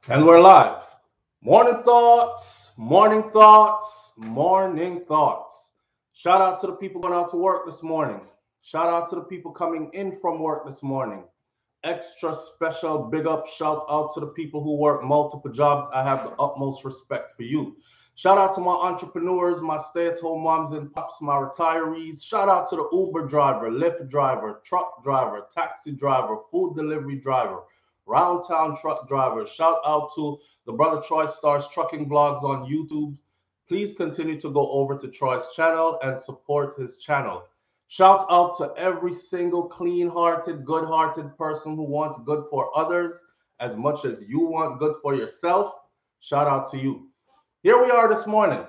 And we're live. Morning thoughts, morning thoughts, morning thoughts. Shout out to the people going out to work this morning. Shout out to the people coming in from work this morning. Extra special big up shout out to the people who work multiple jobs. I have the utmost respect for you. Shout out to my entrepreneurs, my stay at home moms and pops, my retirees. Shout out to the Uber driver, Lyft driver, truck driver, taxi driver, food delivery driver, round town truck driver. Shout out to the Brother Troy Stars Trucking Vlogs on YouTube. Please continue to go over to Troy's channel and support his channel. Shout out to every single clean hearted, good hearted person who wants good for others as much as you want good for yourself. Shout out to you. Here we are this morning.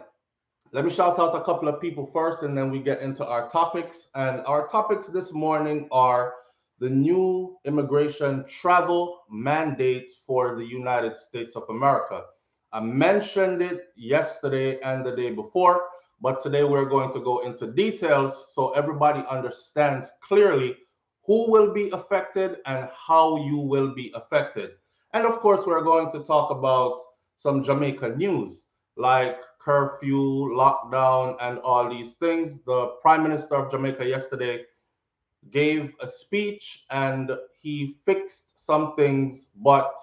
Let me shout out a couple of people first and then we get into our topics. And our topics this morning are the new immigration travel mandate for the United States of America. I mentioned it yesterday and the day before, but today we're going to go into details so everybody understands clearly who will be affected and how you will be affected. And of course, we're going to talk about some Jamaica news like curfew, lockdown, and all these things. The Prime Minister of Jamaica yesterday gave a speech and he fixed some things, but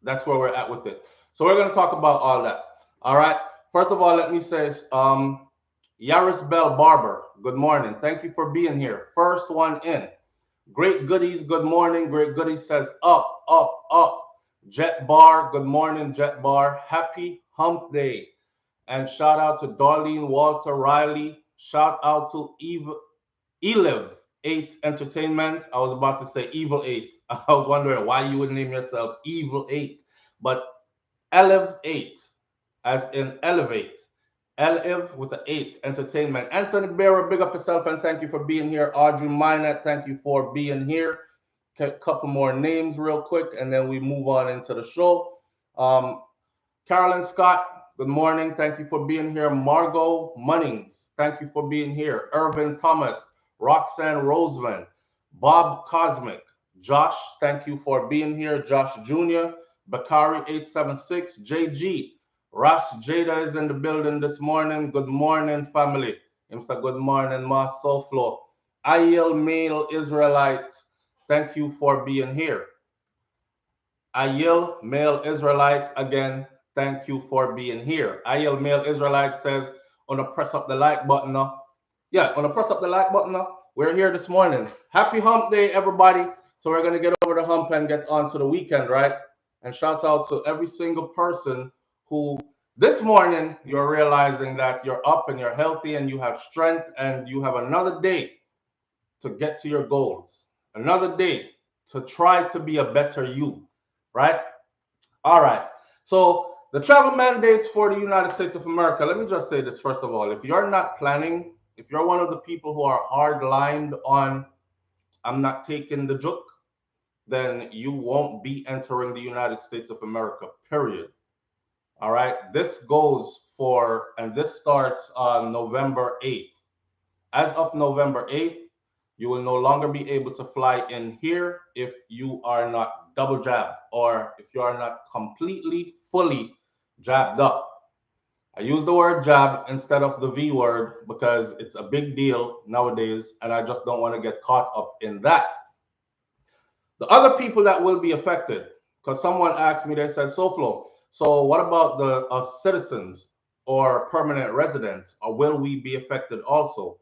that's where we're at with it. So we're going to talk about all that. All right. First of all, let me say, Yaris Bell Barber, good morning. Thank you for being here. First one in. Great Goodies, good morning. Great Goodies says up, up, up. Jet Bar, good morning, Jet Bar. Happy Hump Day. And shout out to Darlene Walter Riley. Shout out to Eliv 8 Entertainment. I was about to say Evil 8. I was wondering why you would name yourself Evil 8. But Eliv 8, as in elevate. Eliv with an 8 Entertainment. Anthony Bearer, big up yourself and thank you for being here. Audrey Minot, thank you for being here. A couple more names real quick and then we move on into the show. Carolyn Scott, good morning. Thank you for being here. Margot Munnings, thank you for being here. Irvin Thomas, Roxanne Roseman, Bob Cosmic, Josh, thank you for being here. Josh Jr., Bakari 876, JG, Ross Jada is in the building this morning. Good morning, family. Him say good morning, Ma Soflo. Ayel Male Israelite, thank you for being here. Ayel Male Israelite, again, thank you for being here. Ayel Male Israelite says, on to press up the like button now. Yeah, on to press up the like button now. We're here this morning. Happy hump day, everybody. So we're going to get over the hump and get on to the weekend, right? And shout out to every single person who this morning you're realizing that you're up and you're healthy and you have strength and you have another day to get to your goals. Another day to try to be a better you, right? All right. So the travel mandates for the United States of America. Let me just say this first of all. If you're not planning, if you're one of the people who are hard lined on, I'm not taking the joke, then you won't be entering the United States of America, period. All right. This goes for, and this starts on November 8th. As of November 8th, you will no longer be able to fly in here if you are not double jabbed or if you are not completely, fully jabbed up. I use the word jab instead of the V word because it's a big deal nowadays and I just don't want to get caught up in that. The other people that will be affected, because someone asked me, they said, SoFlo, so what about the citizens or permanent residents? Or will we be affected also?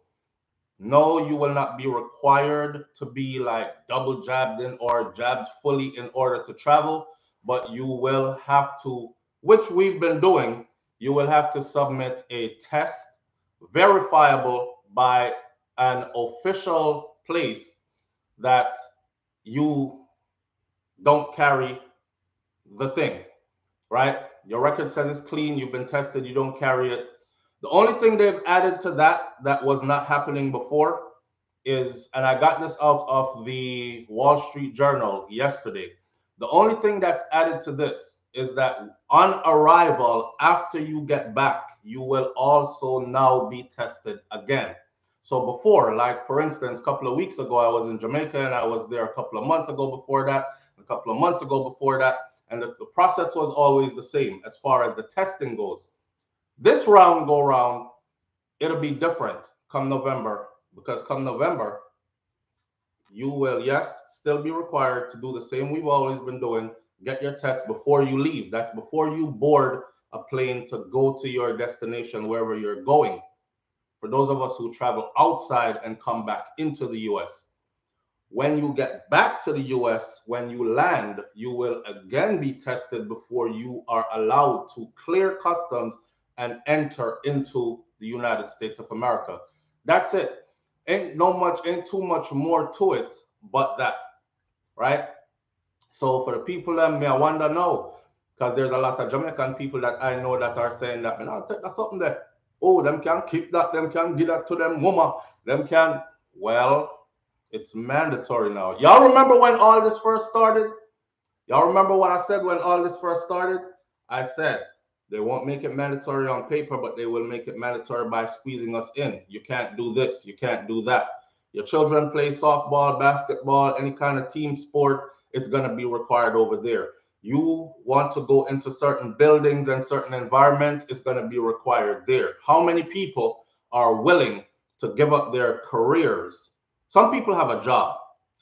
No, you will not be required to be like double jabbed in or jabbed fully in order to travel, but you will have to, which we've been doing, you will have to submit a test verifiable by an official place that you don't carry the thing, right? Your record says it's clean, you've been tested, you don't carry it. The only thing they've added to that that was not happening before is, and I got this out of the Wall Street Journal yesterday. The only thing that's added to this is that on arrival, after you get back, you will also now be tested again. So before, like for instance, a couple of weeks ago, I was in Jamaica and I was there a couple of months ago before that, a couple of months ago before that. and the process was always the same as far as the testing goes. This round go round, it'll be different come November, because come November, you will, yes, still be required to do the same we've always been doing. Get your test before you leave. That's before you board a plane to go to your destination, wherever you're going. For those of us who travel outside and come back into the US. When you get back to the US, when you land, you will again be tested before you are allowed to clear customs and enter into the United States of America. That's it. Ain't too much more to it but that, right? So for the people that may I wonder now, because there's a lot of Jamaican people that I know that are saying that, man, I'll take that something there. Oh, them can keep that, them can give that to them woman, them can, well, it's mandatory now. Y'all remember when all this first started? Y'all remember what I said when all this first started? I said they won't make it mandatory on paper, but they will make it mandatory by squeezing us in. You can't do this, you can't do that. Your children play softball, basketball, any kind of team sport, it's going to be required over there. You want to go into certain buildings and certain environments, it's going to be required there. How many people are willing to give up their careers? Some people have a job,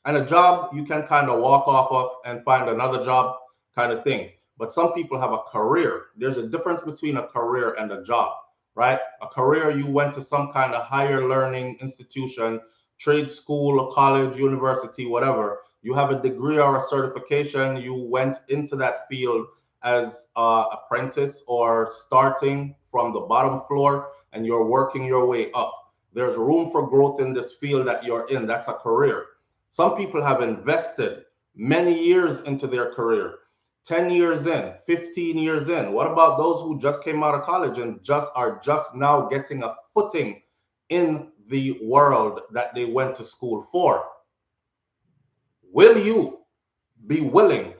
and a job you can kind of walk off of and find another job kind of thing. But some people have a career. There's a difference between a career and a job, right? A career, you went to some kind of higher learning institution, trade school, or college, university, whatever. You have a degree or a certification. You went into that field as an apprentice or starting from the bottom floor, and you're working your way up. There's room for growth in this field that you're in. That's a career. Some people have invested many years into their career, 10 years in, 15 years in. What about those who just came out of college and are just now getting a footing in the world that they went to school for? Will you be willing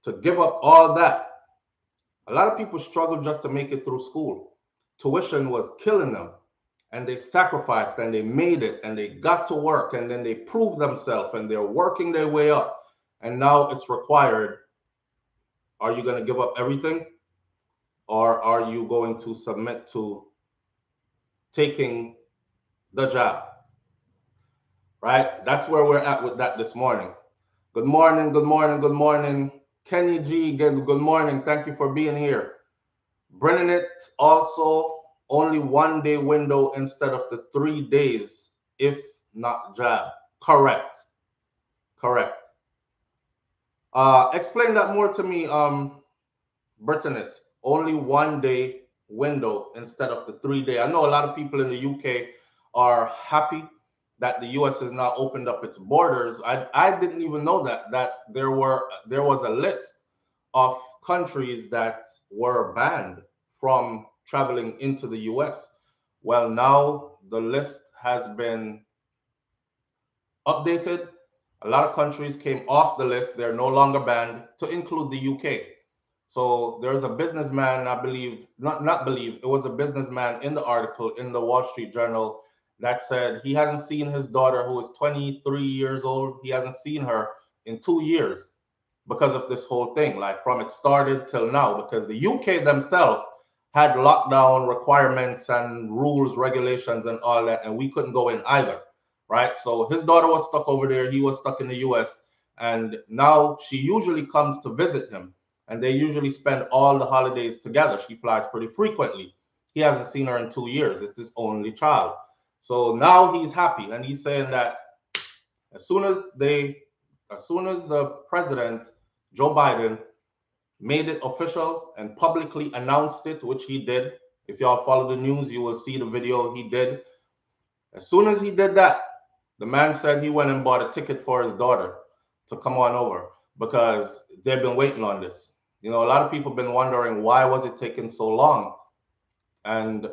to give up all that? A lot of people struggle just to make it through school. Tuition was killing them, and they sacrificed and they made it and they got to work, and then they proved themselves and they're working their way up, and now it's required. Are you going to give up everything, or are you going to submit to taking the job? Right? That's where we're at with that this morning. Good morning, good morning, good morning. Kenny G, good morning. Thank you for being here. Bringing it also only 1 day window instead of the 3 days, if not job. Correct. Correct. Explain that more to me, Britanit. Only 1 day window instead of the 3 day. I know a lot of people in the UK are happy that the US has now opened up its borders. I didn't even know that there was a list of countries that were banned from traveling into the US. Well, now the list has been updated. A lot of countries came off the list. They're no longer banned, to include the UK. So there's a businessman, I believe, it was a businessman in the article in the Wall Street Journal that said he hasn't seen his daughter, who is 23 years old. He hasn't seen her in 2 years because of this whole thing, like from it started till now, because the UK themselves had lockdown requirements and rules, regulations, and all that, and we couldn't go in either, right? So his daughter was stuck over there. He was stuck in the US, and now she usually comes to visit him, and they usually spend all the holidays together. She flies pretty frequently. He hasn't seen her in 2 years. It's his only child. So now he's happy, and he's saying that as soon as the president, Joe Biden, made it official and publicly announced it, which he did. If y'all follow the news, you will see the video he did. As soon as he did that, the man said he went and bought a ticket for his daughter to come on over, because they've been waiting on this. You know, a lot of people have been wondering, why was it taking so long? And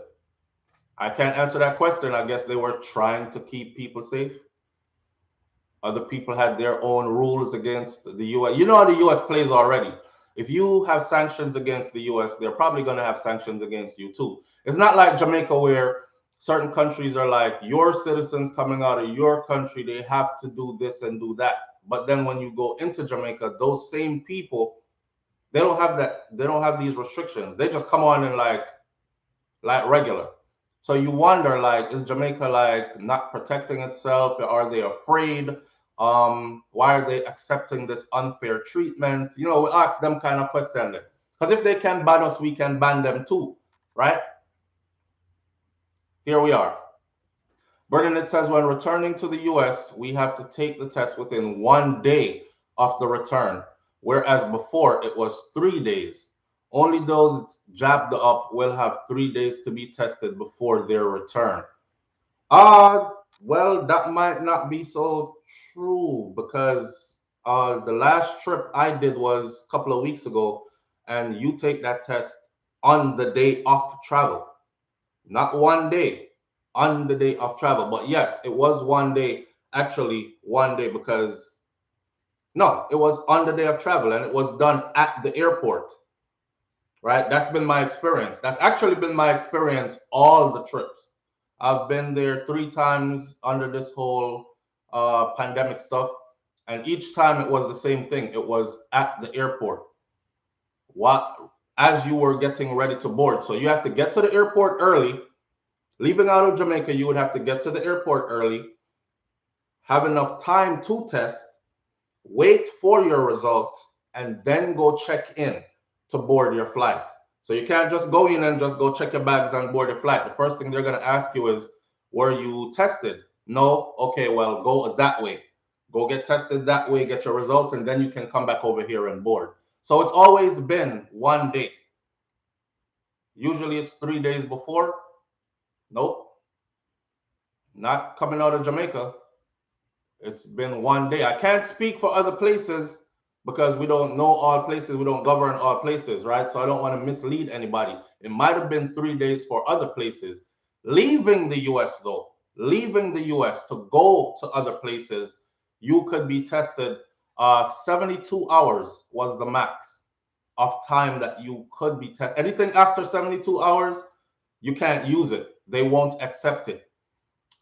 I can't answer that question. I guess they were trying to keep people safe. Other people had their own rules against the US. You know how the US plays already. If you have sanctions against the US, they're probably going to have sanctions against you too. It's not like Jamaica, where certain countries are like, your citizens coming out of your country, they have to do this and do that. But then when you go into Jamaica, those same people They don't have that. They don't have these restrictions. They just come on in like regular. So you wonder, like, is Jamaica like not protecting itself? Are they afraid? Why are they accepting this unfair treatment? You know, we ask them kind of question. Because if they can ban us, we can ban them too, right? Here we are. Bernadette says, when returning to the US, we have to take the test within 1 day of the return, whereas before it was 3 days. Only those jabbed up will have 3 days to be tested before their return. Well, that might not be so true because the last trip I did was a couple of weeks ago, and you take that test on the day of travel, not 1 day, on the day of travel. But yes, it was 1 day, actually 1 day, because no, it was on the day of travel and it was done at the airport, right? That's been my experience. That's actually been my experience all the trips. I've been there 3 times under this whole pandemic stuff, and each time it was the same thing. It was at the airport. What, as you were getting ready to board, so you have to get to the airport early. Leaving out of Jamaica, you would have to get to the airport early, have enough time to test, wait for your results, and then go check in to board your flight. So you can't just go in and just go check your bags and board your flight. The first thing they're going to ask you is, were you tested? No? Okay, well, go that way. Go get tested that way, get your results, and then you can come back over here and board. So it's always been 1 day. Usually it's 3 days before. Nope. Not coming out of Jamaica. It's been 1 day. I can't speak for other places because we don't know all places. We don't govern all places, right? So I don't want to mislead anybody. It might have been 3 days for other places. Leaving the US, though, leaving the US to go to other places, you could be tested. 72 hours was the max of time that you could be tested. Anything after 72 hours, you can't use it. They won't accept it.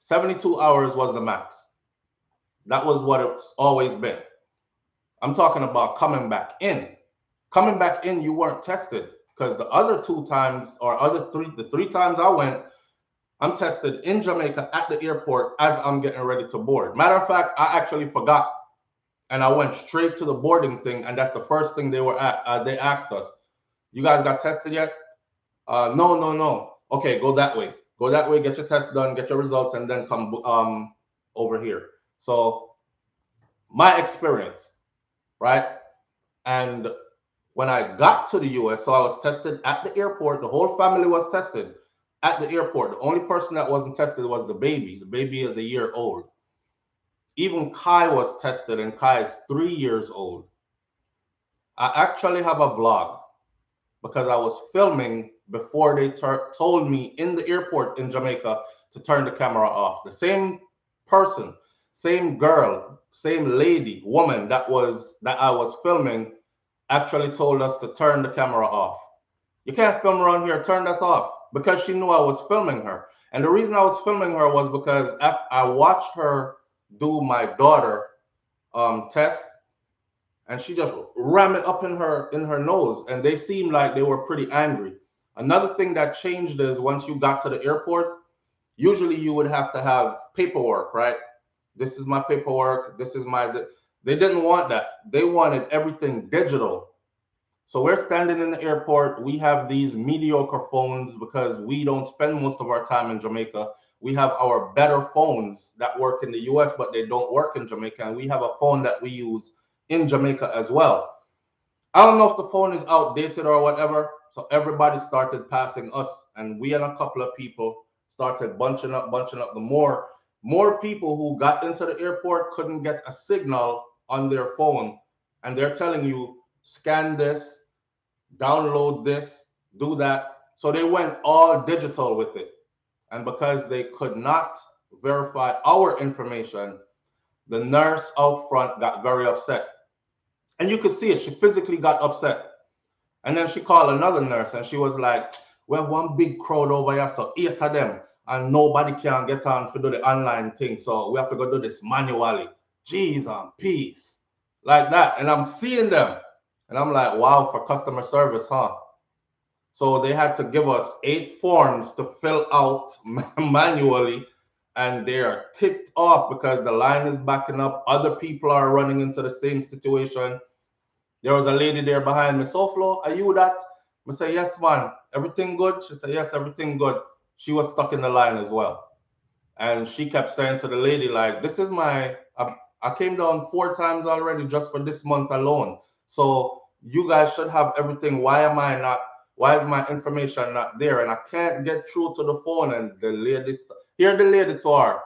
72 hours was the max. That was what it's always been. I'm talking about coming back in. Coming back in, you weren't tested because the other 2 times or the 3 times I went, I'm tested in Jamaica at the airport as I'm getting ready to board. Matter of fact, I actually forgot and I went straight to the boarding thing, and that's the first thing they were at. They asked us, "You guys got tested yet?" No, no, no. Okay, go that way. Go that way. Get your test done. Get your results, and then come over here. So my experience, right? And when I got to the US, so I was tested at the airport. The whole family was tested at the airport. The only person that wasn't tested was the baby. The baby is a year old. Even Kai was tested, and Kai is 3 years old. I actually have a vlog because I was filming before they told me in the airport in Jamaica to turn the camera off. The same person, same girl, same lady, woman that I was filming actually told us to turn the camera off. You can't film around here, turn that off, because she knew I was filming her. And the reason I was filming her was because I watched her do my daughter test, and she just rammed it up in her nose, and they seemed like they were pretty angry. Another thing that changed is once you got to the airport, usually you would have to have paperwork, right? This is my paperwork. This is my. They didn't want that. They wanted everything digital. So we're standing in the airport. We have these mediocre phones because we don't spend most of our time in Jamaica. We have our better phones that work in the US, but they don't work in Jamaica. And we have a phone that we use in Jamaica as well. I don't know if the phone is outdated or whatever. So everybody started passing us, and we and a couple of people started bunching up. The more people who got into the airport couldn't get a signal on their phone, and they're telling you, scan this, download this, do that. So they went all digital with it. And because they could not verify our information, the nurse out front got very upset. And you could see it. She physically got upset. And then she called another nurse and she was like, we have one big crowd over here, so 8 of them, and nobody can get on to do the online thing. So we have to go do this manually. Jeez and peace. Like that. And I'm seeing them. And I'm like, wow, for customer service, huh? So they had to give us 8 forms to fill out manually, and they are ticked off because the line is backing up. Other people are running into the same situation. There was a lady there behind me. So Flo, are you that? I say, yes, man. Everything good? She said, yes, everything good. She was stuck in the line as well. And she kept saying to the lady, like, this is I came down 4 times already just for this month alone. So you guys should have everything. Why is my information not there? And I can't get through to the phone. And the lady, here the lady to her.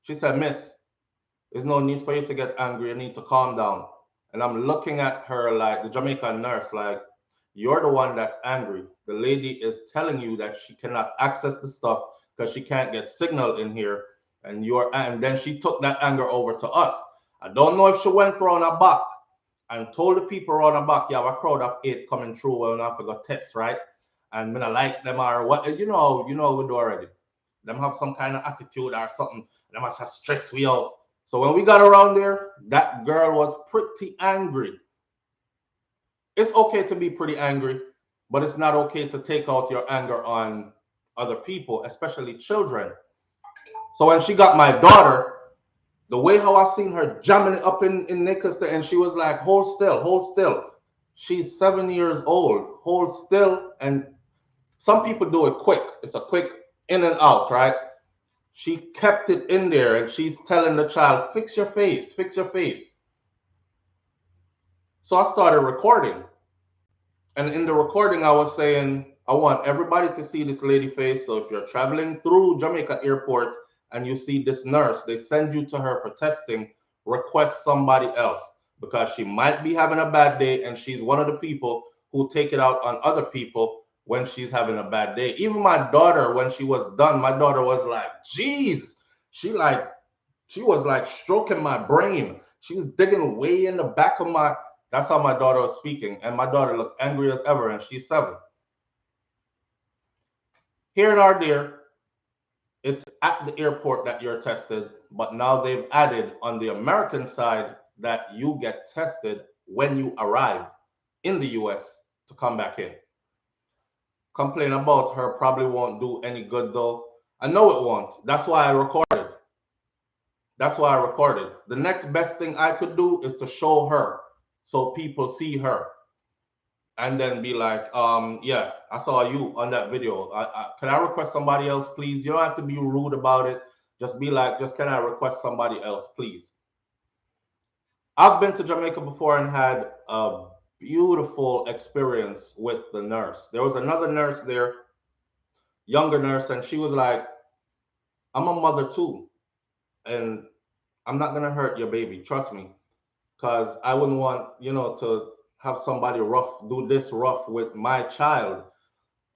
She said, Miss, there's no need for you to get angry. You need to calm down. And I'm looking at her like the Jamaican nurse, like, you're the one that's angry. The lady is telling you that she cannot access the stuff because she can't get signal in here. And then she took that anger over to us. I don't know if she went around her back and told the people around her back, yeah, a crowd of 8 coming through when I forgot tests, right? And when I like them or what, we do already. Them have some kind of attitude or something. Them must have stressed we out. So when we got around there, that girl was pretty angry. It's okay to be pretty angry, but it's not okay to take out your anger on other people, especially children. So when she got my daughter, the way how I seen her jamming it up in Nicholas, and she was like, hold still, hold still. She's 7 years old, hold still. And some people do it quick. It's a quick in and out, right? She kept it in there and she's telling the child, fix your face, fix your face. So I started recording. And in the recording, I was saying, I want everybody to see this lady face. So if you're traveling through Jamaica airport and you see this nurse, they send you to her for testing, request somebody else because she might be having a bad day and she's one of the people who take it out on other people when she's having a bad day. Even my daughter, when she was done, my daughter was like, geez, she was like stroking my brain. She was digging way in the back of my. That's how my daughter was speaking. And my daughter looked angry as ever, and she's 7. Here in our dear, it's at the airport that you're tested, but now they've added on the American side that you get tested when you arrive in the US to come back in. Complain about her probably won't do any good though. I know it won't. That's why I recorded. That's why I recorded. The next best thing I could do is to show her so people see her and then be like, yeah, I saw you on that video. Can I request somebody else, please? You don't have to be rude about it. Just be like, just can I request somebody else, please? I've been to Jamaica before and had a beautiful experience with the nurse. There was another nurse there, younger nurse, and she was like, I'm a mother too. And I'm not gonna hurt your baby, trust me. Because I wouldn't want, to have somebody do this rough with my child.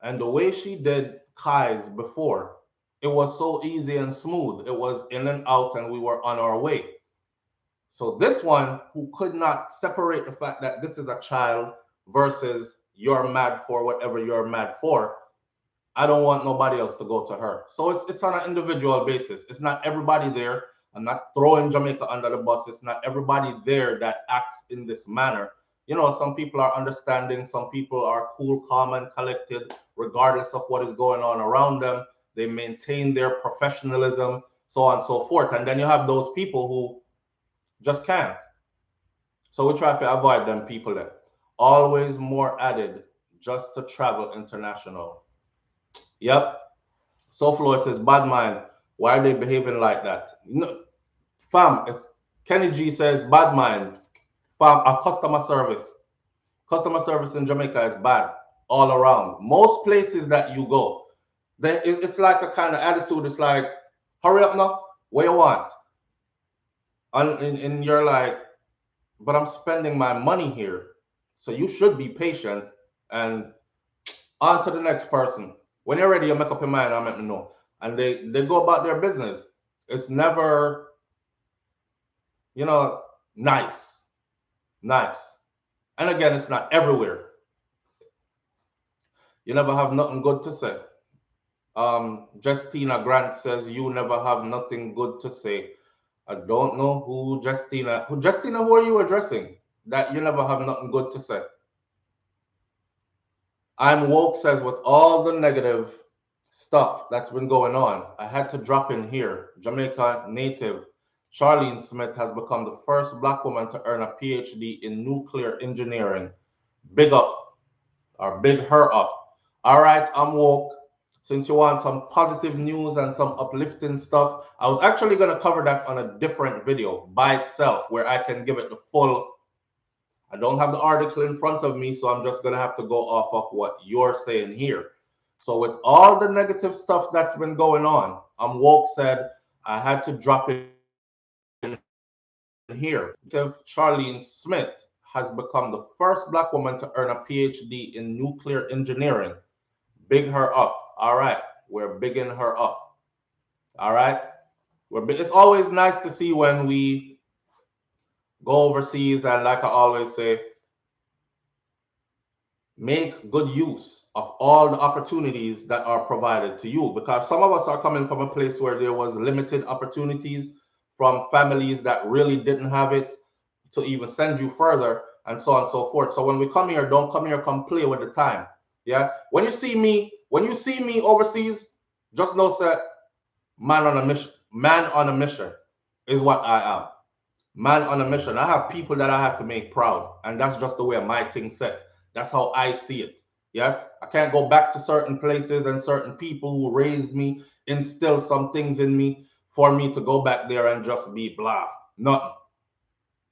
And the way she did Kai's before, it was so easy and smooth. It was in and out, and we were on our way. So this one, who could not separate the fact that this is a child versus you're mad for whatever you're mad for, I don't want nobody else to go to her. So it's on an individual basis. It's not everybody there. I'm not throwing Jamaica under the bus. It's not everybody there that acts in this manner. Some people are understanding. Some people are cool, calm, and collected, regardless of what is going on around them. They maintain their professionalism, so on and so forth. And then you have those people who just can't. So we try to avoid them people there. Always more added just to travel international. Yep. So Flo, it is bad mind. Why are they behaving like that? No, fam, it's Kenny G says bad mind. Fam, a customer service. Customer service in Jamaica is bad all around. Most places that you go, it's like a kind of attitude. It's like, hurry up now, what you want? And you're like, but I'm spending my money here. So you should be patient and on to the next person. When you're ready, you make up your mind, I'm let me know. And they go about their business. It's never, you know, nice. Nice. And again, it's not everywhere. You never have nothing good to say. Justina Grant says you never have nothing good to say. I don't know who Justina. Who are you addressing? that you never have nothing good to say. I'm woke says with all the negative stuff that's been going on, I had to drop in here. Jamaica native Charlene Smith has become the first black woman to earn a PhD in nuclear engineering. Big up, or big her up. All right, I'm woke. Since you want some positive news and some uplifting stuff, I was actually going to cover that on a different video by itself where I can give it the full. I don't have the article in front of me, so I'm just going to have to go off of what you're saying here. So with all the negative stuff that's been going on, woke said I had to drop in here. Charlene Smith has become the first black woman to earn a PhD in nuclear engineering. Big her up. All right, we're bigging her up. All right, it's always nice to see when we go overseas, and like I always say, make good use of all the opportunities that are provided to you, because some of us are coming from a place where there was limited opportunities from families that really didn't have it to even send you further, and so on and so forth. So when we come here, don't come here come play with the time. Yeah, when you see me overseas, just know that man on a mission is what I am. Man on a mission. I have people that I have to make proud, and that's just the way my thing set. That's how I see it. Yes, I can't go back to certain places and certain people who raised me, instill some things in me for me to go back there and just be blah, nothing.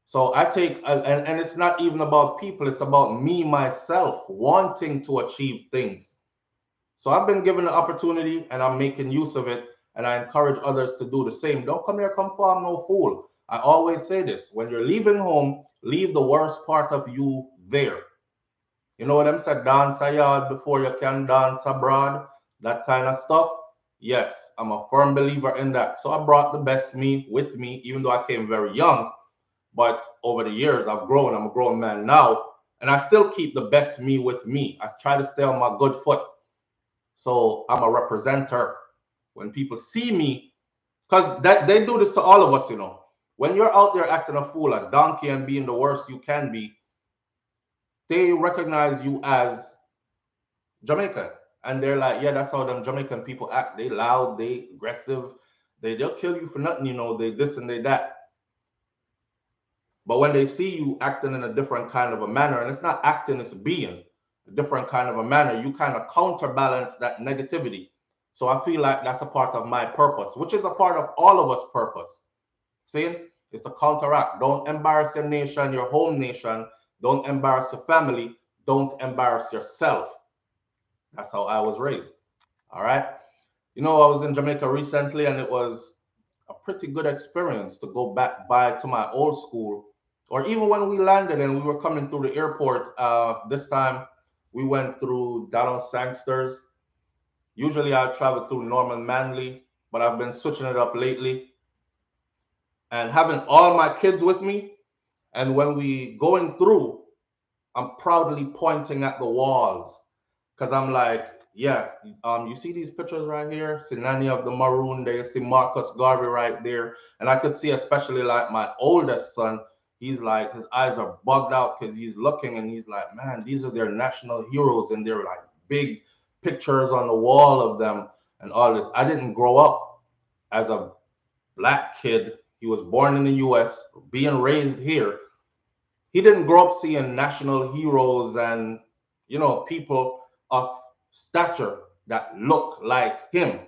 So I take, and it's not even about people, it's about me, myself, wanting to achieve things. So I've been given the opportunity and I'm making use of it, and I encourage others to do the same. Don't come here, come farm no fool. I always say this: when you're leaving home, leave the worst part of you there. You know what I'm saying? Dance a yard before you can dance abroad, that kind of stuff. Yes, I'm a firm believer in that. So I brought the best me with me, even though I came very young. But over the years, I've grown. I'm a grown man now, and I still keep the best me with me. I try to stay on my good foot. So I'm a representer. When people see me, because they do this to all of us, you know. When you're out there acting a fool, a donkey, and being the worst you can be, they recognize you as Jamaican. And they're like, yeah, that's how them Jamaican people act. They loud, they aggressive, they'll kill you for nothing, you know, they this and they that. But when they see you acting in a different kind of a manner, and it's not acting, it's being a different kind of a manner, you kind of counterbalance that negativity. So I feel like that's a part of my purpose, which is a part of all of us' purpose. See, it's to counteract. Don't embarrass your nation, your home nation. Don't embarrass your family. Don't embarrass yourself. That's how I was raised. All right. You know, I was in Jamaica recently, and it was a pretty good experience to go back by to my old school. Or even when we landed and we were coming through the airport, this time we went through Donald Sangsters. Usually I travel through Norman Manley, but I've been switching it up lately and having all my kids with me. And when we going through, I'm proudly pointing at the walls because I'm like, yeah, you see these pictures right here? See Nanny of the Maroon there, you see Marcus Garvey right there. And I could see especially like my oldest son, he's like, his eyes are bugged out because he's looking and he's like, man, these are their national heroes, and they're like big pictures on the wall of them and all this. I didn't grow up as a black kid. He was born in the US, being raised here. He didn't grow up seeing national heroes and, you know, people of stature that look like him.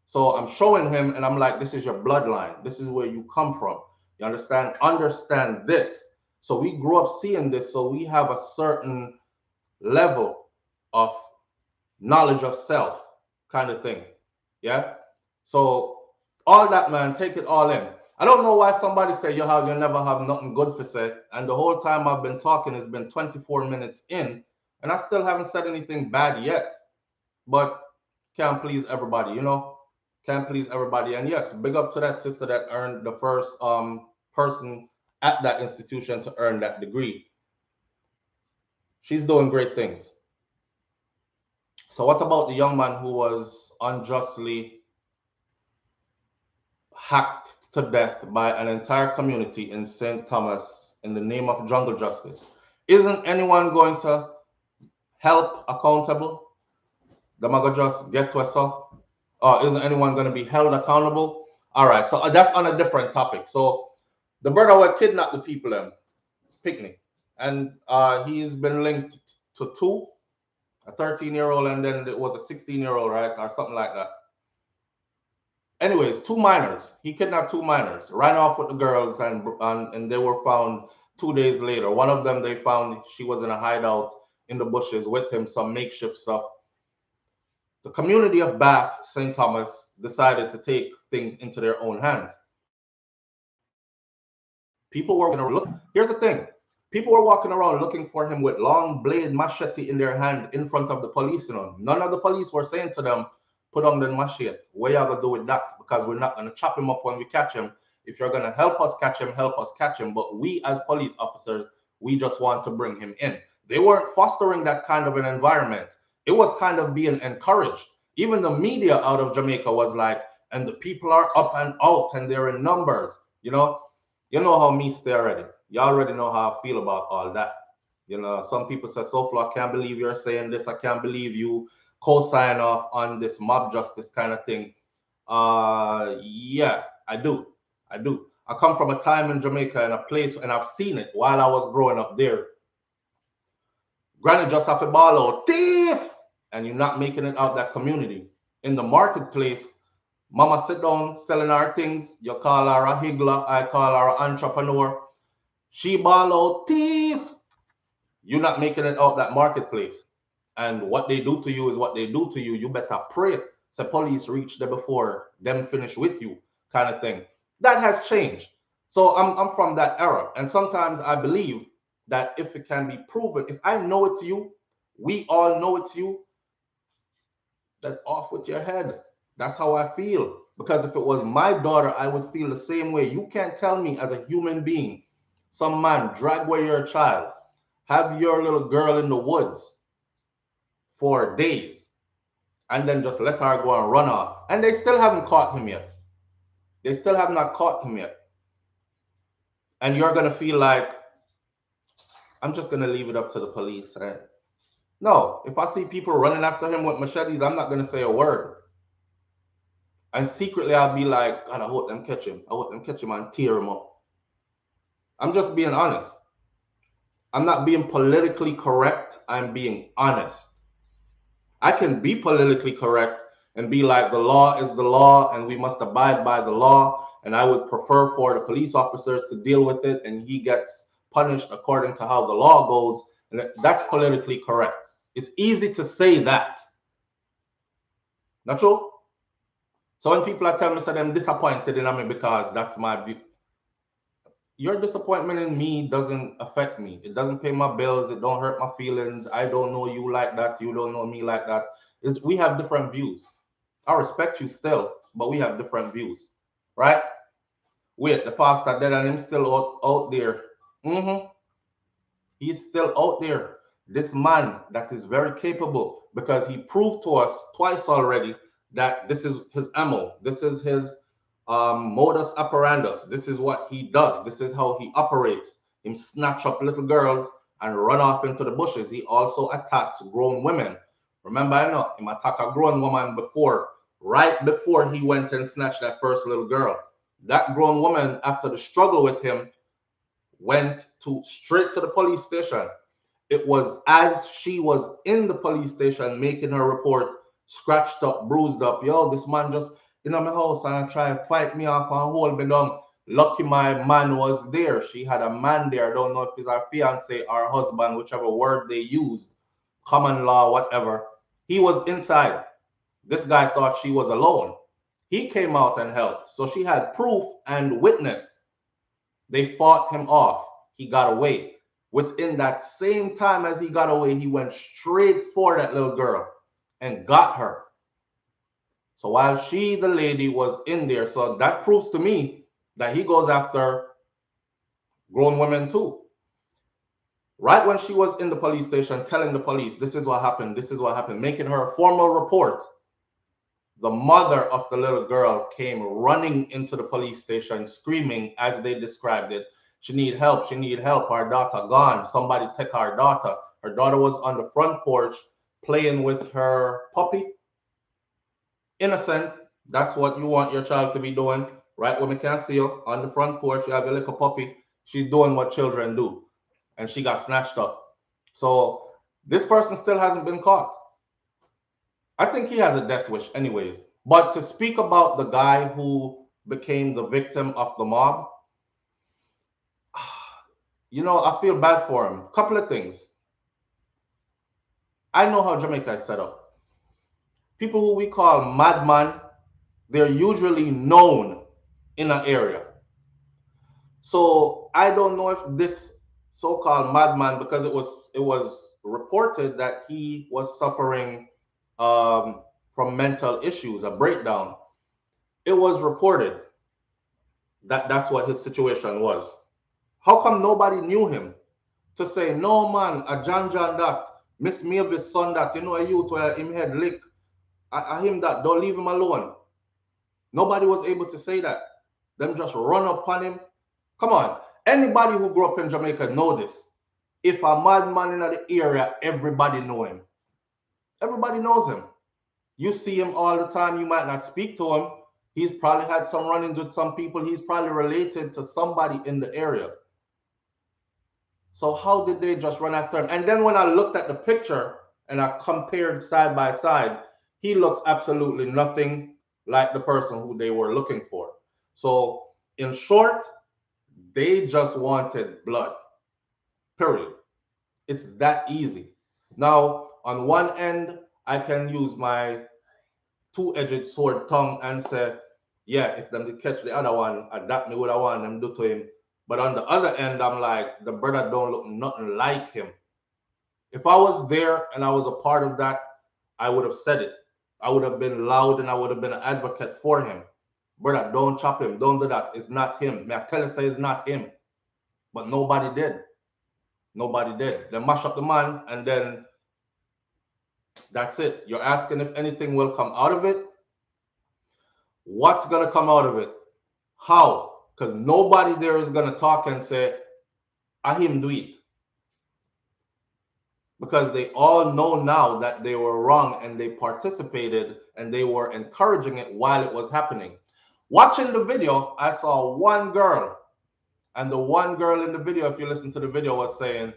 So I'm showing him and I'm like, this is your bloodline. This is where you come from. You understand? Understand this. So we grew up seeing this. So we have a certain level of knowledge of self kind of thing. Yeah. So all that, man, take it all in. I don't know why somebody say you never have nothing good for say. And the whole time I've been talking, it's been 24 minutes in, and I still haven't said anything bad yet. But can't please everybody, you know? Can't please everybody. And yes, big up to that sister that earned the first person at that institution to earn that degree. She's doing great things. So what about the young man who was unjustly hacked to death by an entire community in St. Thomas, in the name of jungle justice. Isn't anyone going to help accountable? The maga just get to us all? Isn't anyone going to be held accountable? All right, so that's on a different topic. So the brother will kidnap the people in picnic, and he's been linked to two, a 13-year-old, and then it was a 16-year-old, right, or something like that. Anyways, two minors. He kidnapped two minors, ran off with the girls, and they were found 2 days later. One of them, they found she was in a hideout in the bushes with him, some makeshift stuff. The community of Bath, St. Thomas, decided to take things into their own hands. People were here's the thing. People were walking around looking for him with long blade machete in their hand in front of the police. None of the police were saying to them, put on the machete. What y'all gonna do with that? Because we're not gonna chop him up when we catch him. If you're gonna help us catch him, help us catch him. But we as police officers, we just want to bring him in. They weren't fostering that kind of an environment. It was kind of being encouraged. Even the media out of Jamaica was like, and the people are up and out and they're in numbers. You know how me stay already. You already know how I feel about all that. Some people say, Soflo, I can't believe you're saying this. I can't believe you co-sign off on this mob justice kind of thing. Yeah, I do. I come from a time in Jamaica and a place, and I've seen it while I was growing up there. Granny just have to ball out, thief! And you're not making it out that community. In the marketplace, mama sit down selling her things. You call her a higgler. I call her an entrepreneur. She ball out, thief! You're not making it out that marketplace. And what they do to you is what they do to you. You better pray. So police reach there before them finish with you, kind of thing. That has changed. So I'm from that era. And sometimes I believe that if it can be proven, if I know it's you, we all know it's you, then off with your head. That's how I feel. Because if it was my daughter, I would feel the same way. You can't tell me as a human being, some man drag away your child, have your little girl in the woods for days, and then just let her go and run off. And they still haven't caught him yet. They still have not caught him yet. And you're going to feel like, I'm just going to leave it up to the police. No, if I see people running after him with machetes, I'm not going to say a word. And secretly, I'll be like, God, I hope them catch him. I hope them catch him and tear him up. I'm just being honest. I'm not being politically correct. I'm being honest. I can be politically correct and be like, the law is the law and we must abide by the law. And I would prefer for the police officers to deal with it and he gets punished according to how the law goes. And that's politically correct. It's easy to say that. Not true? So when people are telling me that I'm disappointed in me because that's my view, your disappointment in me doesn't affect me. It doesn't pay my bills. It don't hurt my feelings. I don't know you like that. You don't know me like that. We have different views. I respect you still, but we have different views, right? Wait, the pastor dead and him still out there. He's still out there. This man that is very capable, because he proved to us twice already that this is his ammo. This is his modus operandus. This is what he does. This is how he operates. Him snatch up little girls and run off into the bushes. He also attacks grown women. Remember, I know him attack a grown woman before, right before he went and snatched that first little girl. That grown woman, after the struggle with him, went straight to the police station. It was as she was in the police station making her report, scratched up, bruised up. Yo, this man just in my house and try to fight me off and hold me down. Lucky my man was there. She had a man there. I don't know if it's her fiance or husband, whichever word they used, common law, whatever. He was inside. This guy thought she was alone. He came out and helped. So she had proof and witness. They fought him off. He got away. Within that same time as he got away, he went straight for that little girl and got her. So while she, the lady, was in there, so that proves to me that he goes after grown women too. Right when she was in the police station telling the police, this is what happened, making her a formal report, the mother of the little girl came running into the police station screaming, as they described it, She need help. She need help. Our daughter gone. Somebody take our daughter. Her daughter was on the front porch playing with her puppy. Innocent. That's what you want your child to be doing. Right when we can see you on the front porch, you have your little puppy. She's doing what children do. And she got snatched up. So this person still hasn't been caught. I think he has a death wish anyways. But to speak about the guy who became the victim of the mob, you know, I feel bad for him. Couple of things. I know how Jamaica is set up. People who we call madman, they're usually known in an area. So I don't know if this so-called madman, because it was reported that he was suffering from mental issues, a breakdown. It was reported that that's what his situation was. How come nobody knew him to say, no man, a John that, Miss Mavis son that, you know, a youth where him head lick, I him that, don't leave him alone. Nobody was able to say that. Them just run upon him. Come on. Anybody who grew up in Jamaica know this. If a madman in the area, everybody know him. Everybody knows him. You see him all the time. You might not speak to him. He's probably had some run-ins with some people. He's probably related to somebody in the area. So how did they just run after him? And then when I looked at the picture and I compared side by side, he looks absolutely nothing like the person who they were looking for. So in short, they just wanted blood. Period. It's that easy. Now, on one end, I can use my two-edged sword tongue and say, yeah, if them to catch the other one, that me what I want them do to him. But on the other end, I'm like, the brother don't look nothing like him. If I was there and I was a part of that, I would have said it. I would have been loud and I would have been an advocate for him. Brother, don't chop him. Don't do that. It's not him. May I tell you, say it's not him. But nobody did. Nobody did. They mash up the man and then that's it. You're asking if anything will come out of it. What's going to come out of it? How? Because nobody there is going to talk and say, I him do it. Because they all know now that they were wrong and they participated and they were encouraging it while it was happening. Watching the video, I saw one girl. And the one girl in the video, if you listen to the video, was saying,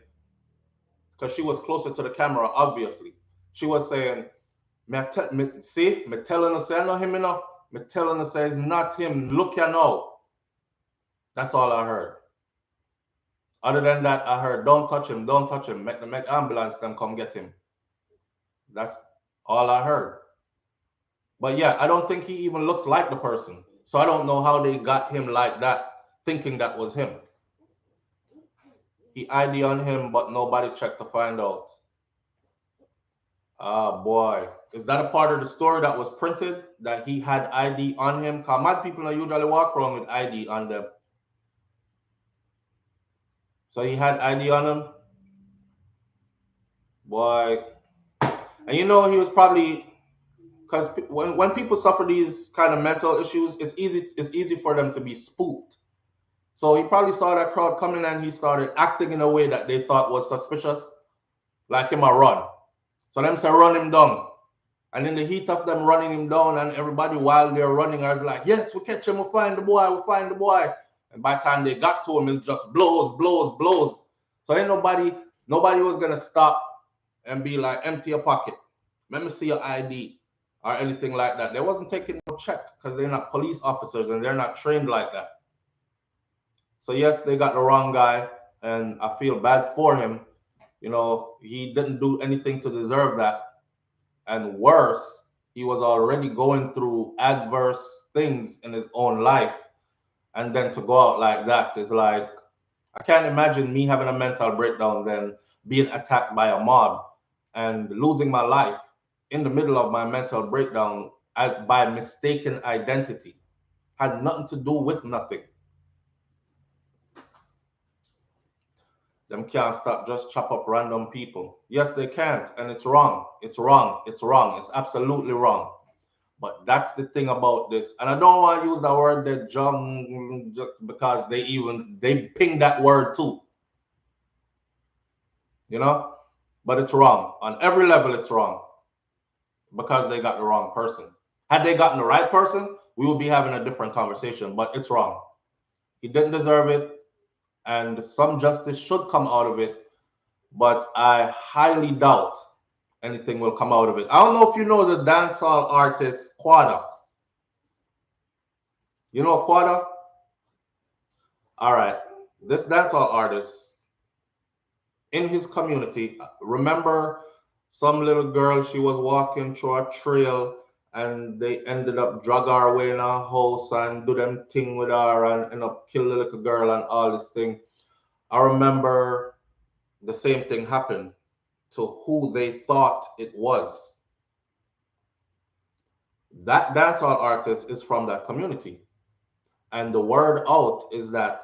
because she was closer to the camera, obviously, she was saying, see, me telling her, say, I know him enough. Me telling her, say, it's not him. Look, you know. That's all I heard. Other than that, I heard, don't touch him, don't touch him. Make the ambulance them come get him. That's all I heard. But yeah, I don't think he even looks like the person. So I don't know how they got him like that, thinking that was him. He ID on him, but nobody checked to find out. Ah, boy. Is that a part of the story that was printed, that he had ID on him? Because mad people don't usually walk around with ID on them. So he had ID on him? Boy. And you know, he was probably, because when people suffer these kind of mental issues, it's easy for them to be spooked. So he probably saw that crowd coming and he started acting in a way that they thought was suspicious, like him a run. So them say run him down. And in the heat of them running him down, and everybody while they're running are like, yes, we catch him, we find the boy, we find the boy. And by the time they got to him, it's just blows, blows, blows. So ain't nobody was gonna stop and be like, empty your pocket. Let me see your ID or anything like that. They wasn't taking no check because they're not police officers and they're not trained like that. So yes, they got the wrong guy, and I feel bad for him. You know, he didn't do anything to deserve that. And worse, he was already going through adverse things in his own life. And then to go out like that, it's like, I can't imagine me having a mental breakdown, then being attacked by a mob and losing my life in the middle of my mental breakdown by mistaken identity. Had nothing to do with nothing. Them can't stop just chop up random people. Yes, they can't, and it's wrong. It's wrong. It's wrong. It's absolutely wrong. But that's the thing about this. And I don't want to use the word that jung just because they ping that word too. You know? But it's wrong. On every level, it's wrong. Because they got the wrong person. Had they gotten the right person, we would be having a different conversation. But it's wrong. He didn't deserve it. And some justice should come out of it. But I highly doubt anything will come out of it. I don't know if you know the dancehall artist Quada. You know Quada? All right. This dancehall artist in his community, remember some little girl, she was walking through a trail and they ended up drag her away in a house and do them thing with her and end up kill the little girl and all this thing. I remember the same thing happened to who they thought it was. That dancehall artist is from that community. And the word out is that,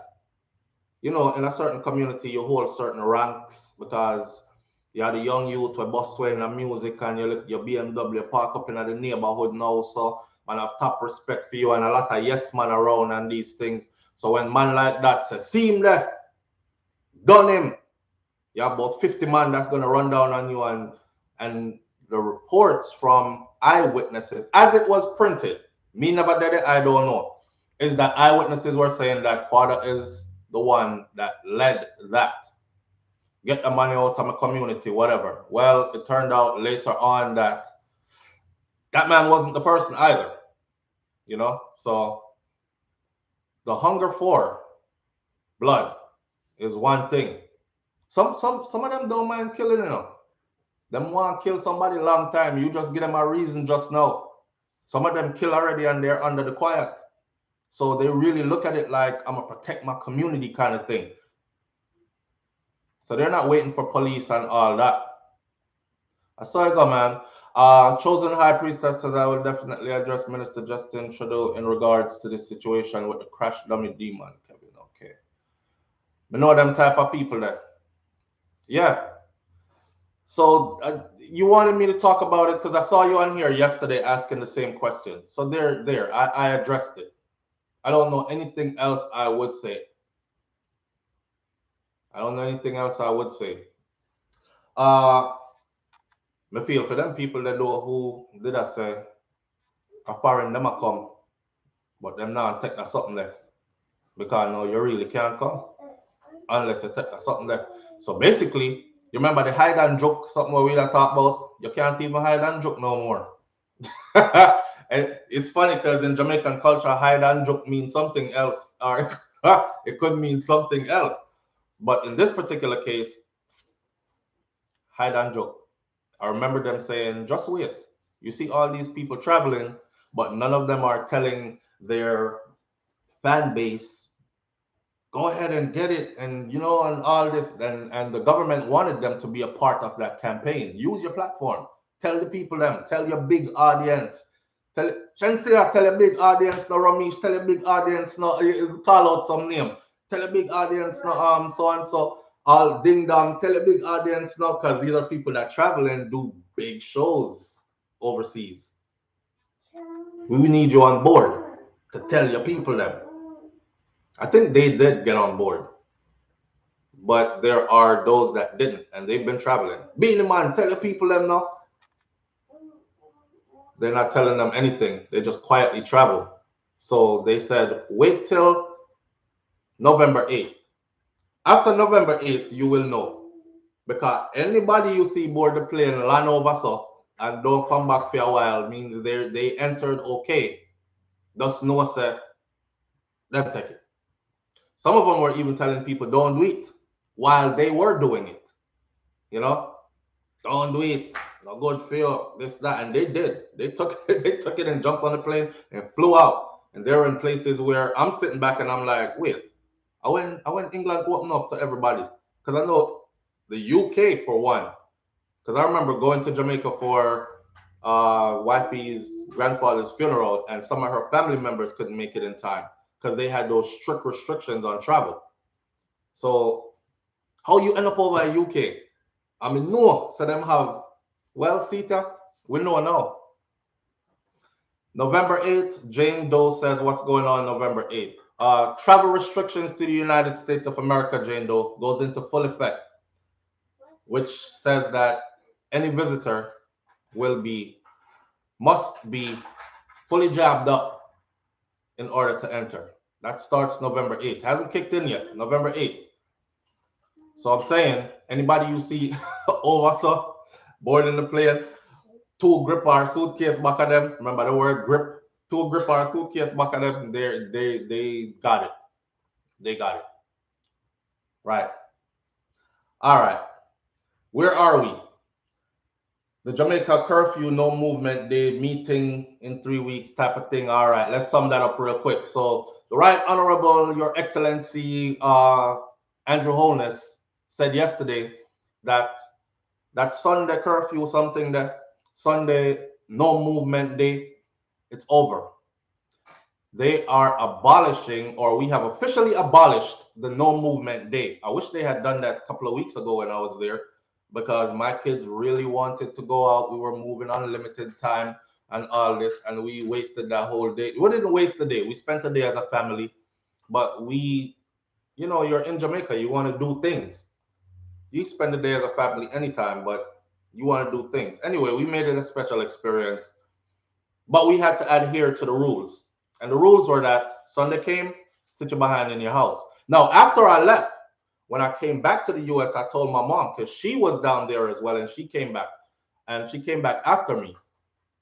you know, in a certain community, you hold certain ranks because you're the young youth with bus way in the music and your BMW park up in the neighborhood now. So man have top respect for you and a lot of yes man around and these things. So when man like that says, see him there, done him. You have about 50 man that's gonna run down on you and the reports from eyewitnesses, as it was printed, me never did it, I don't know, is that eyewitnesses were saying that Quada is the one that led that. Get the money out of my community, whatever. Well, it turned out later on that that man wasn't the person either, you know? So the hunger for blood is one thing. Some of them don't mind killing, you know. Them want to kill somebody long time. You just give them a reason just now. Some of them kill already and they're under the quiet. So they really look at it like I'm going to protect my community kind of thing. So they're not waiting for police and all that. I saw it go, man. Chosen High Priestess says I will definitely address Minister Justin Trudeau in regards to this situation with the crash dummy demon, Kevin. Okay. We know them type of people there. Yeah. So you wanted me to talk about it because I saw you on here yesterday asking the same question. So there. I addressed it. I don't know anything else I would say. I don't know anything else I would say. Me feel for them people that know who did I say a foreign them a come, but them now take that something there. Because no, you really can't come unless you take that something there. So basically, you remember the hide and joke, something we talk about? You can't even hide and joke no more. And it's funny because in Jamaican culture, hide and joke means something else, or it could mean something else. But in this particular case, hide and joke. I remember them saying, just wait. You see all these people traveling, but none of them are telling their fan base, go ahead and get it, and you know, and all this. And the government wanted them to be a part of that campaign. Use your platform. Tell the people them. Tell your big audience. Tell your big audience, no Ramesh, tell your big audience, no call out some name. Tell your big audience, no so and so. All ding dong, tell a big audience now, because these are people that travel and do big shows overseas. We need you on board to tell your people them. I think they did get on board, but there are those that didn't, and they've been traveling. Beanie Man, tell your people them now. They're not telling them anything. They just quietly travel. So they said, wait till November 8th. After November 8th, you will know. Because anybody you see board the plane land over so and don't come back for a while means they entered okay. Just know say them take it. Some of them were even telling people don't do it while they were doing it. You know, don't do it. No good for you. This, that, and they did. They took they took it and jumped on the plane and flew out. And they're in places where I'm sitting back and I'm like, wait, I went England open up to everybody. Because I know the UK for one. Because I remember going to Jamaica for wifey's grandfather's funeral, and some of her family members couldn't make it in time because they had those strict restrictions on travel. So how you end up over in UK? I mean, no, so them have, well, Sita, we know now. November 8th, Jane Doe says what's going on November 8th. Travel restrictions to the United States of America, Jane Doe, goes into full effect, which says that any visitor must be fully jabbed up in order to enter. That starts November 8th. Hasn't kicked in yet. November 8th. So I'm saying anybody you see over so boarding the plane, two grip our suitcase back of them. Remember the word grip? Two grip our suitcase back of them. They got it. They got it. Right. All right. Where are we? The Jamaica curfew, no movement day, meeting in 3 weeks type of thing. All right, let's sum that up real quick. So the Right Honorable, Your Excellency Andrew Holness said yesterday that that Sunday curfew, something that Sunday no movement day, it's over. They are abolishing, or we have officially abolished the no movement day. I wish they had done that a couple of weeks ago when I was there, because my kids really wanted to go out. We were moving on limited time and all this, and we wasted that whole day. We didn't waste the day. We spent the day as a family, but you're in Jamaica. You want to do things. You spend the day as a family anytime, but you want to do things. Anyway, we made it a special experience, but we had to adhere to the rules. And the rules were that Sunday came, sit you behind in your house. Now, after I left, when I came back to the US, I told my mom, because she was down there as well, and she came back. And she came back after me.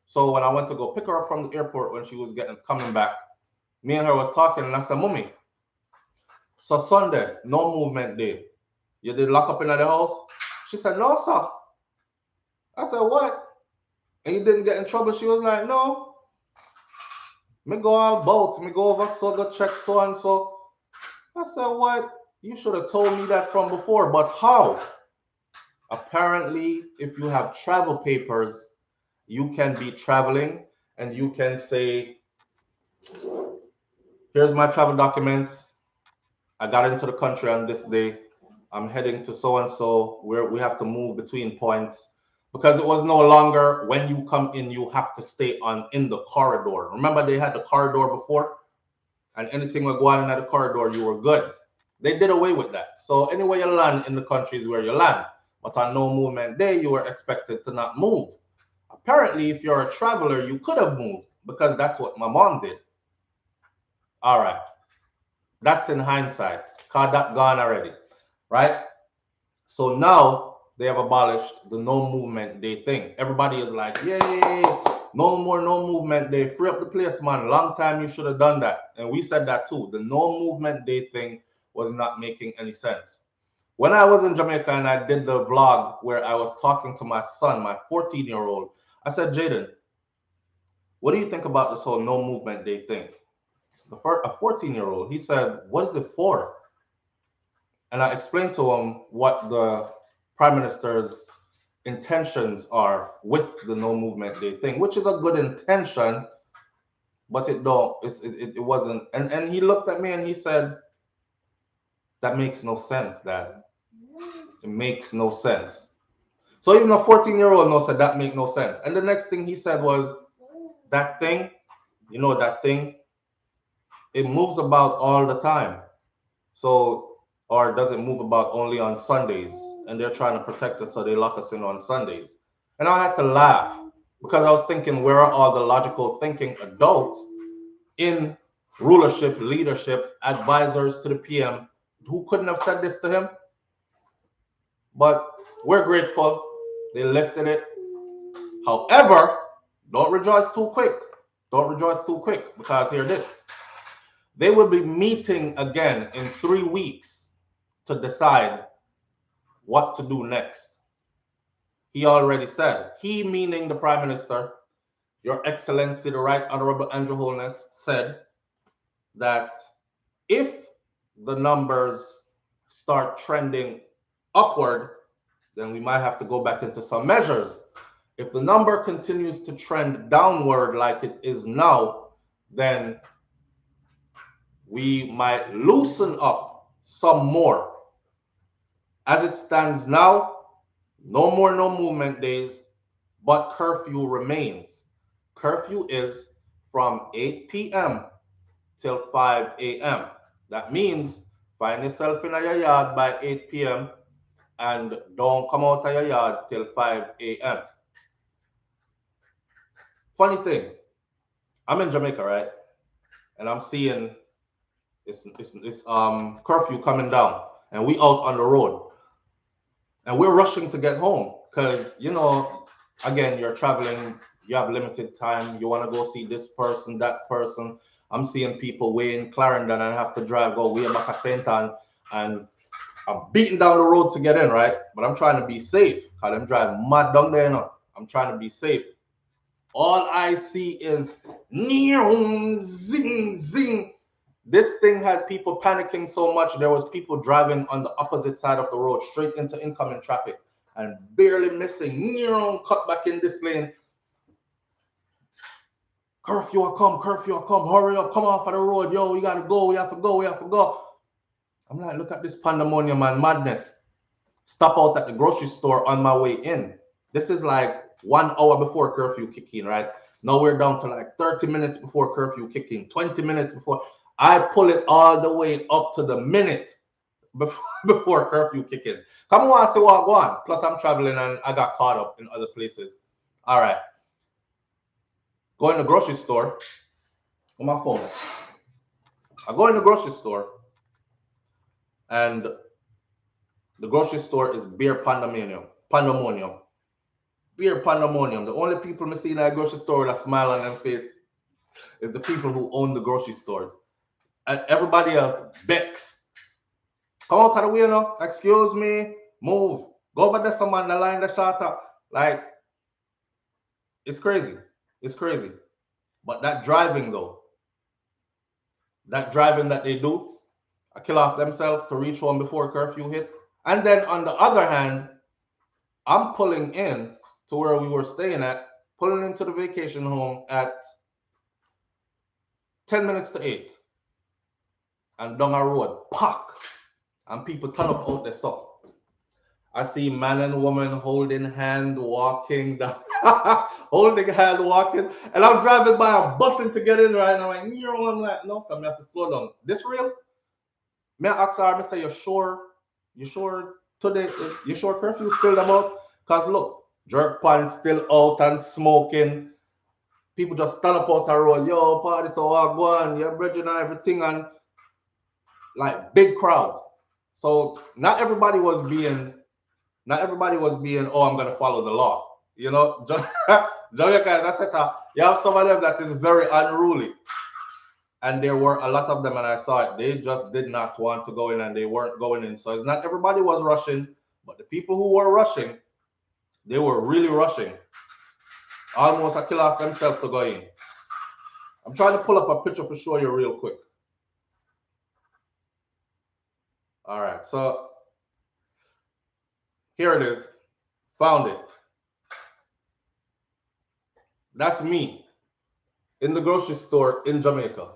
So when I went to go pick her up from the airport when she was coming back, me and her was talking, and I said, Mommy, so Sunday, no movement day. You did lock up in the house? She said, No, sir. I said, What? And you didn't get in trouble? She was like, No. Me go all about, me go over so go check so and so. I said, What? You should have told me that from before, but how? Apparently, if you have travel papers, you can be traveling and you can say, Here's my travel documents. I got into the country on this day. I'm heading to so and so, where we have to move between points, because it was no longer when you come in, you have to stay in the corridor. Remember, they had the corridor before, and anything would go on in the corridor, you were good. They did away with that. So anywhere you land in the country is where you land. But on no movement day, you were expected to not move. Apparently, if you're a traveler, you could have moved, because that's what my mom did. All right. That's in hindsight. Cause that gone already. Right? So now they have abolished the no movement day thing. Everybody is like, yay, no more no movement day. Free up the place, man. Long time you should have done that. And we said that too. The no movement day thing was not making any sense. When I was in Jamaica and I did the vlog where I was talking to my son, my 14-year-old, I said, Jaden, what do you think about this whole no movement day thing? A 14-year-old, he said, what is it for? And I explained to him what the Prime Minister's intentions are with the no movement day thing, which is a good intention, but it wasn't. And he looked at me and he said, that makes no sense, Dad. It makes no sense. So even a 14-year-old said that make no sense. And the next thing he said was, that thing, that thing, it moves about all the time. So, or does it move about only on Sundays? And they're trying to protect us, so they lock us in on Sundays. And I had to laugh, because I was thinking, where are all the logical thinking adults in rulership, leadership, advisors to the PM who couldn't have said this to him? But we're grateful. They lifted it. However, don't rejoice too quick. Don't rejoice too quick, because hear this. They will be meeting again in 3 weeks to decide what to do next. He already said, he meaning the Prime Minister, Your Excellency, the Right Honorable Andrew Holness, said that if the numbers start trending upward, then we might have to go back into some measures. If the number continues to trend downward like it is now, then we might loosen up some more. As it stands now, no more no movement days, but curfew remains. Curfew is from 8 p.m. till 5 a.m. That means find yourself in your yard by 8 p.m. and don't come out of your yard till 5 a.m. Funny thing, I'm in Jamaica, right? And I'm seeing this curfew coming down, and we out on the road, and we're rushing to get home because again, you're traveling, you have limited time, you want to go see this person, that person. I'm seeing people way in Clarendon and have to drive go way back to St. Anne, and I'm beating down the road to get in, right? But I'm trying to be safe because I'm driving mad down there now. I'm trying to be safe. All I see is neon, zing, zing. This thing had people panicking so much. There was people driving on the opposite side of the road, straight into incoming traffic, and barely missing. Neon, cut back in this lane. Curfew, I come, hurry up, come off of the road, yo, we gotta go, we have to go. I'm like, look at this pandemonium and madness. Stop out at the grocery store on my way in. This is like 1 hour before curfew kick in, right? Now we're down to like 30 minutes before curfew kick in, 20 minutes before. I pull it all the way up to the minute before curfew kick in. Come on, see what I go on. Plus, I'm traveling and I got caught up in other places. All right. Go in the grocery store on my phone. I go in the grocery store, and the grocery store is beer pandemonium. Beer pandemonium. The only people I see in that grocery store with a smile on their face is the people who own the grocery stores. And everybody else begs. Come out of the way now. Excuse me. Move. Go over there, someone the line the shut up. Like, it's crazy. It's crazy. But that driving though, that driving that they do, I kill off themselves to reach home before curfew hit. And then on the other hand, I'm pulling in to where we were staying at, pulling into the vacation home at 10 minutes to 8. And down a road, pack. And people turn up out there. So I see man and woman holding hand, walking down, holding hand, walking. And I'm driving by, I'm busting to get in right now. I'm like, no, so I have to slow down. This real? May I ask her, I say, you sure today, you sure curfew still about? Because look, jerk pants still out and smoking. People just stand up out the road, yo, party so I go on, you're bridging and everything, and like big crowds. So not everybody was being, oh, I'm gonna follow the law. Jamaica, I said, you have some of them that is very unruly. And there were a lot of them, and I saw it. They just did not want to go in, and they weren't going in. So it's not everybody was rushing, but the people who were rushing, they were really rushing. Almost a kill off themselves to go in. I'm trying to pull up a picture for show you real quick. All right, so here it is. Found it. That's me in the grocery store in Jamaica.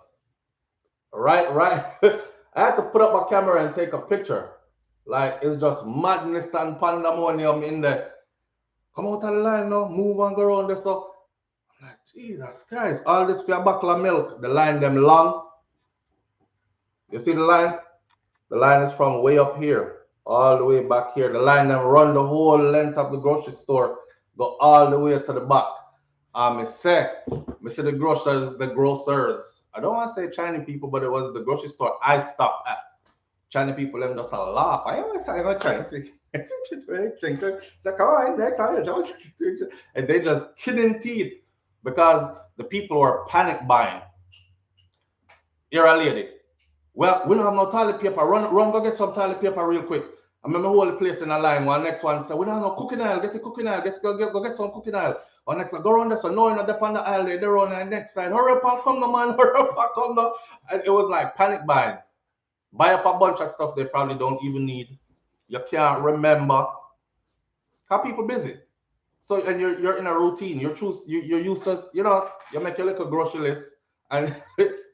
Right. I had to put up my camera and take a picture. Like, it's just madness and pandemonium in there. Come out of the line now, move and go around there. So I'm like, Jesus Christ, all this for a bottle of milk. The line them long. You see the line? The line is from way up here, all the way back here. The line them run the whole length of the grocery store, go all the way to the back. I see the grocers. I don't want to say Chinese people, but it was the grocery store I stopped at. Chinese people, them just laugh. I always say, I'm trying to say, come on, next time. And they just killing teeth because the people were panic buying. Here a lady. Well, we don't have no toilet paper. Run, go get some toilet paper real quick. I remember the whole place in a line. One next one said, we don't have no cooking aisle. Get the cooking aisle. Go get some cooking aisle. Or next one, go around there. So no, you're not up on the aisle. They're on the next side. Hurry up and come no, man. Hurry up and come no. And it was like panic buying. Buy up a bunch of stuff they probably don't even need. You can't remember. How people busy. So, and you're in a routine. You're used to, you make your little grocery list. And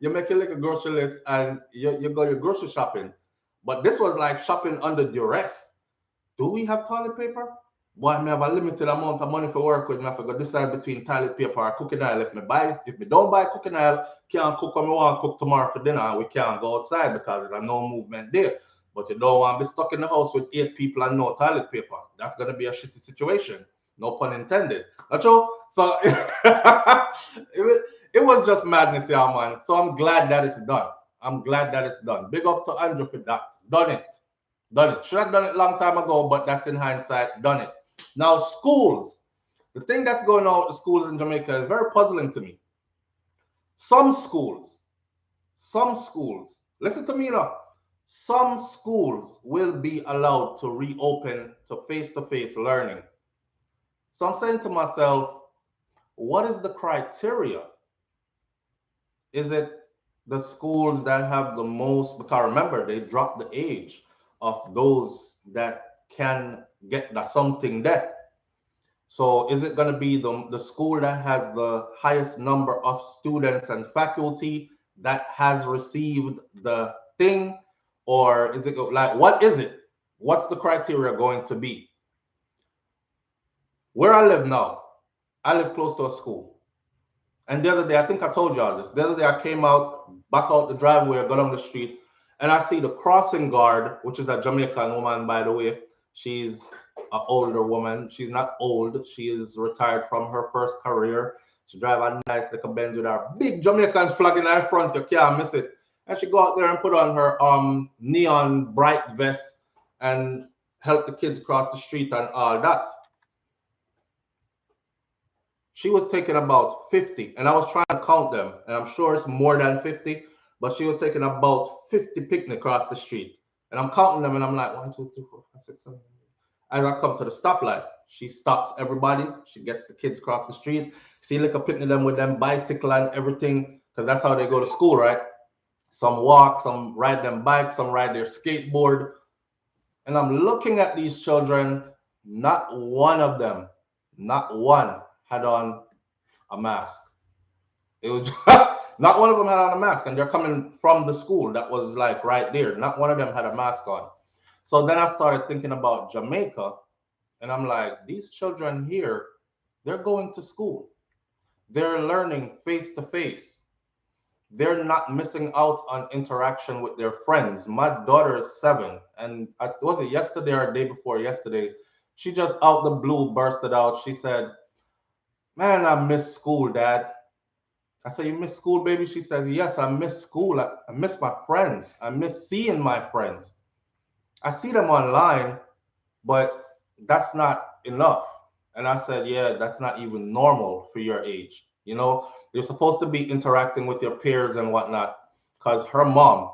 you make your little grocery list and you go your grocery shopping. But this was like shopping under duress. Do we have toilet paper? boy, I have a limited amount of money for work with. I have to go decide between toilet paper or cooking oil. If me don't buy cooking oil, can't cook when I want to cook tomorrow for dinner. We can't go outside because there's no movement there. But you don't want to be stuck in the house with 8 people and no toilet paper. That's gonna be a shitty situation. No pun intended. That's all. So it was just madness, yeah, man. So I'm glad that it's done. I'm glad that it's done. Big up to Andrew for that. Done it. Done it. Should have done it a long time ago, but that's in hindsight. Done it. Now, schools. The thing that's going on with the schools in Jamaica is very puzzling to me. Some schools, listen to me now. Some schools will be allowed to reopen to face-to-face learning. So I'm saying to myself, what is the criteria? Is it the schools that have the most? Because remember, they dropped the age of those that can get the something that. So is it going to be the school that has the highest number of students and faculty that has received the thing? Or is it like, what is it? What's the criteria going to be? Where I live now, I live close to a school. And the other day, I think I told y'all this. The other day, I came back out the driveway, I got on the street, and I see the crossing guard, which is a Jamaican woman, by the way. She's an older woman. She's not old. She is retired from her first career. She drive a nice little Benz with her big Jamaican flag in her front. You can't miss it. And she go out there and put on her neon bright vest and help the kids cross the street and all that. She was taking about 50, and I was trying to count them, and I'm sure it's more than 50, but she was taking about 50 picnic across the street. And I'm counting them, and I'm like, 1, 2, 3, 4, 5, 6, 7, 8. As I come to the stoplight, she stops everybody. She gets the kids across the street. See, like a picnic them with them bicycle and everything, because that's how they go to school, right? Some walk, some ride them bikes, some ride their skateboard. And I'm looking at these children, not one of them, not one had on a mask. It was not one of them had on a mask, and they're coming from the school that was like right there. Not one of them had a mask on. So then I started thinking about Jamaica, and I'm like, these children here, they're going to school. They're learning face to face. They're not missing out on interaction with their friends. My daughter is 7, and was it yesterday or the day before yesterday? She just out the blue bursted out. She said, "Man, I miss school, Dad." I said, "You miss school, baby?" She says, "Yes, I miss school. I miss my friends. I miss seeing my friends. I see them online, but that's not enough." And I said, "Yeah, that's not even normal for your age. You know, you're supposed to be interacting with your peers and whatnot," because her mom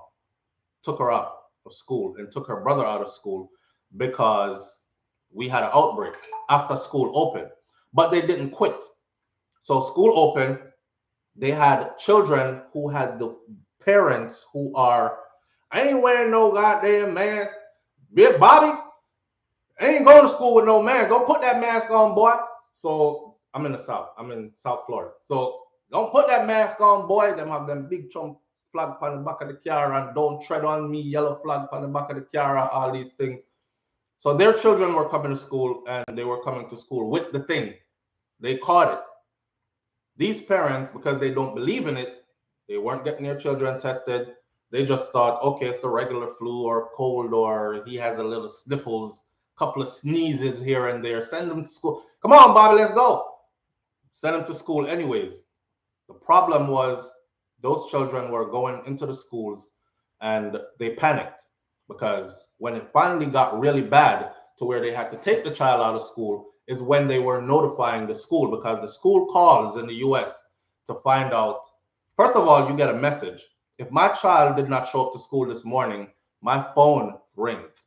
took her out of school and took her brother out of school because we had an outbreak after school opened. But they didn't quit. So school opened. They had children who had the parents who are, "I ain't wearing no goddamn mask. Big Bobby, I ain't going to school with no mask. Go put that mask on, boy." So I'm in the South. I'm in South Florida. So don't put that mask on, boy. Them have them big chunk flag on the back of the car, and "Don't tread on me," yellow flag on the back of the car, all these things. So their children were coming to school, and they were coming to school with the thing. They caught it. These parents, because they don't believe in it, they weren't getting their children tested. They just thought, okay, it's the regular flu or cold, or he has a little sniffles, couple of sneezes here and there. Send them to school. Come on, Bobby, let's go. Send them to school anyways. The problem was those children were going into the schools and they panicked, because when it finally got really bad to where they had to take the child out of school is when they were notifying the school, because the school calls in the US to find out. First of all, you get a message. If my child did not show up to school this morning, my phone rings.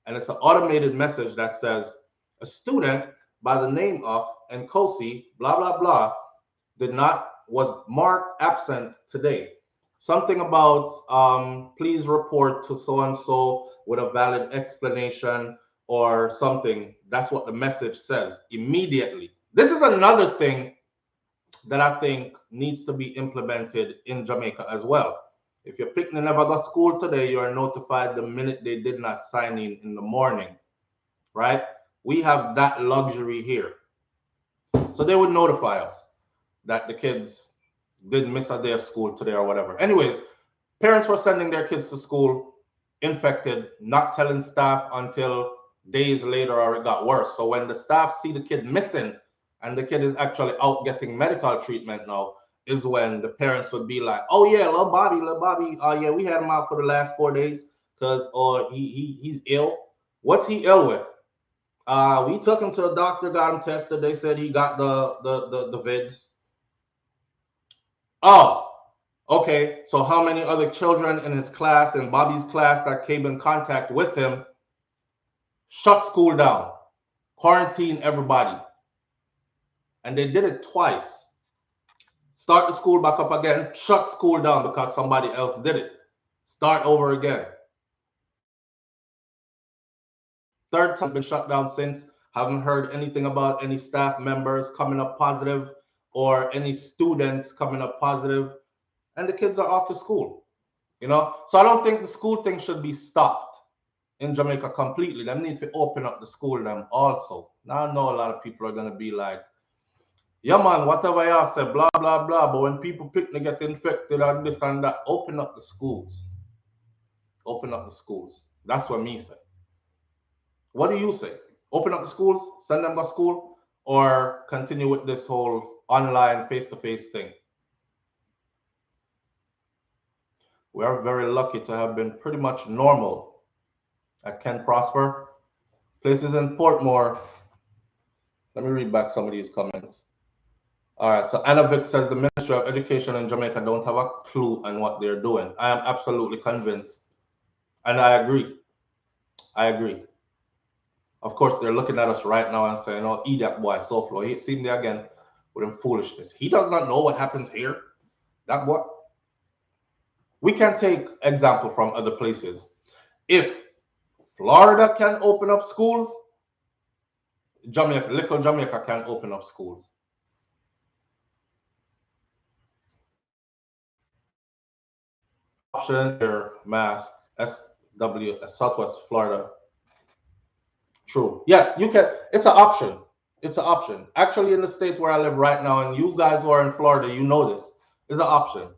And it's an automated message that says, "A student by the name of Nkosi, blah, blah, blah, was marked absent today. Something about please report to so-and-so with a valid explanation," or something. That's what the message says immediately. This is another thing that I think needs to be implemented in Jamaica as well. If your picnic never got school today, you are notified the minute they did not sign in the morning, right? We have that luxury here. So they would notify us that the kids did miss a day of school today or whatever. Anyways, parents were sending their kids to school infected, not telling staff until days later or it got worse. So when the staff see the kid missing and the kid is actually out getting medical treatment now, is when the parents would be like, oh yeah, little Bobby, oh yeah, we had him out for the last 4 days because he's ill. What's he ill with? We took him to a doctor, got him tested. They said he got the vids. Oh, okay. So how many other children in his class, in Bobby's class, that came in contact with him? Shut school down, quarantine everybody, and they did it twice. Start the school back up again, shut school down because somebody else did it. Start over again. Third time been shut down since. Haven't heard anything about any staff members coming up positive or any students coming up positive, and the kids are off to school. So I don't think the school thing should be stopped in Jamaica completely. Them need to open up the school them also. Now I know a lot of people are gonna be like, yeah man, whatever y'all say, blah blah blah. But when people pick to get infected and this and that, open up the schools. Open up the schools. That's what me say. What do you say? Open up the schools, send them to school, or continue with this whole online face-to-face thing? We are very lucky to have been pretty much normal at Ken Prosper. Places in Portmore. Let me read back some of these comments. All right, so Anna Vick says the Ministry of Education in Jamaica don't have a clue on what they're doing. I am absolutely convinced, and I agree. I agree. Of course, they're looking at us right now and saying, oh, that boy, so flow. He seen me again with him foolishness. He does not know what happens here. That boy. We can take example from other places. If Florida can open up schools, little Jamaica can open up schools. Option here, mask, SW, Southwest Florida. True. Yes, you can. It's an option. It's an option. Actually, in the state where I live right now, and you guys who are in Florida, you know this, is an option.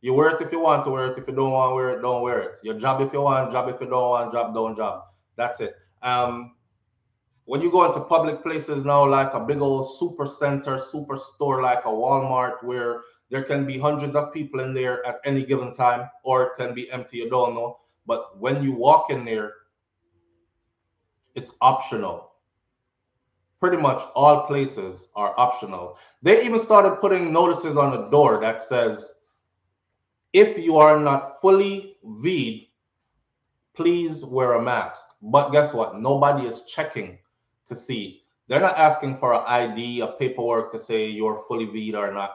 You wear it if you want to wear it. If you don't want to wear it, don't wear it. Your job if you want, job if you don't want, job, don't job. That's it. When you go into public places now, like a big old super center, super store, like a Walmart, where there can be hundreds of people in there at any given time, or it can be empty, you don't know. But when you walk in there, it's optional. Pretty much all places are optional. They even started putting notices on the door that says, if you are not fully V'd, please wear a mask. But guess what? Nobody is checking to see. They're not asking for an ID, a paperwork to say you're fully V'd or not.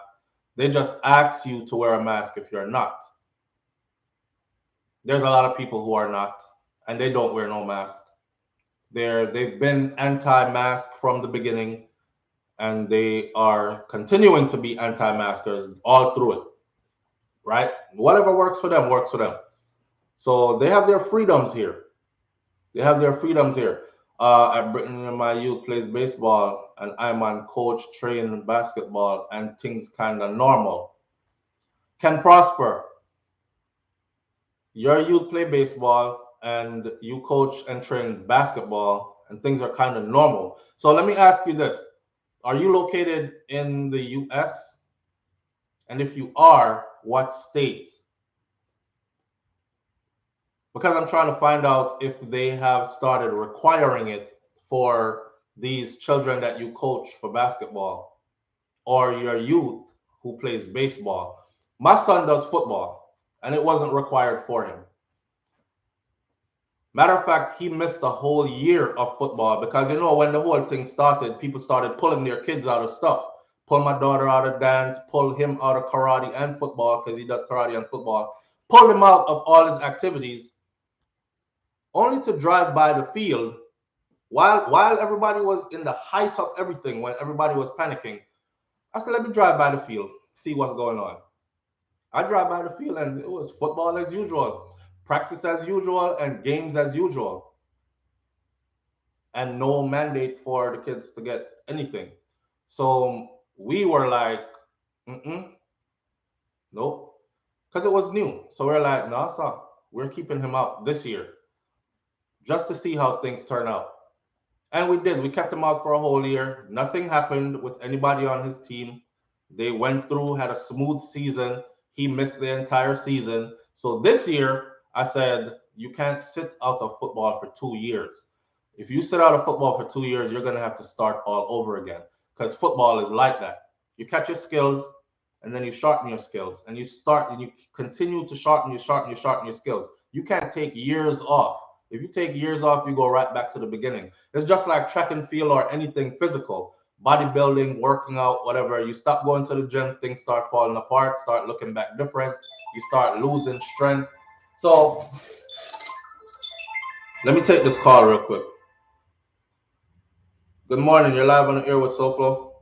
They just ask you to wear a mask if you're not. There's a lot of people who are not, and they don't wear no mask. They've been anti-mask from the beginning, and they are continuing to be anti-maskers all through it, right? Whatever works for them, works for them. So they have their freedoms here. They have their freedoms here. At Britain, my youth plays baseball, and I'm on coach, train basketball, and things kind of normal. Can prosper. Your youth play baseball, and you coach and train basketball, and things are kind of normal. So let me ask you this. Are you located in the US? And if you are, what state? Because I'm trying to find out if they have started requiring it for these children that you coach for basketball or your youth who plays baseball. My son does football, and it wasn't required for him. Matter of fact, he missed a whole year of football because, when the whole thing started, people started pulling their kids out of stuff. Pull my daughter out of dance, pull him out of karate and football because he does karate and football. Pull him out of all his activities, only to drive by the field while everybody was in the height of everything, when everybody was panicking. I said, let me drive by the field, see what's going on. I drive by the field and it was football as usual, practice as usual, and games as usual. and no mandate for the kids to get anything. So we were like, nope, because it was new. So we're like, no, sir, we're keeping him out this year just to see how things turn out. And we did. We kept him out for a whole year. Nothing happened with anybody on his team. They went through, had a smooth season. He missed the entire season. So this year, I said, you can't sit out of football for 2 years. If you sit out of football for 2 years, you're going to have to start all over again, because football is like that. You catch your skills, and then you shorten your skills, and you start and you continue to shorten your skills. You can't take years off. If you take years off, you go right back to the beginning. It's just like track and field or anything physical, bodybuilding, working out, whatever. You stop going to the gym, things start falling apart, start looking back different. You start losing strength. So let me take this call real quick. Good morning. You're live on the air with SoFlo.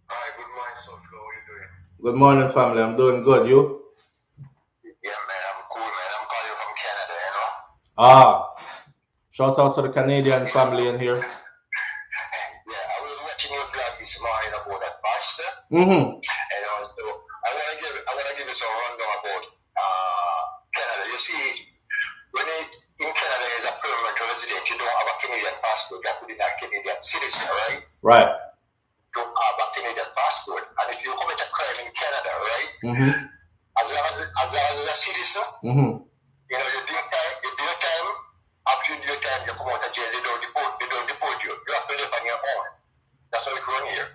Hi, good morning, SoFlo. How are you doing? Good morning, family. I'm doing good. You? Yeah, man. I'm cool, man. I'm calling you from Canada, you know? Shout out to the Canadian family in here. Yeah, I was watching your vlog this morning about that pastor. Mm-hmm. And also, I want to give you some rundown about Canada. You see, when in Canada is a permanent resident, you don't have a Canadian passport. You have to be a Canadian citizen, right? Right. You have a Canadian passport, and if you commit a crime in Canada, right? Mm-hmm. As long as a citizen, Mm-hmm. you know, you do your time. After you do your time, you come out of jail. They don't deport you. You have to live on your own. That's how it runs here.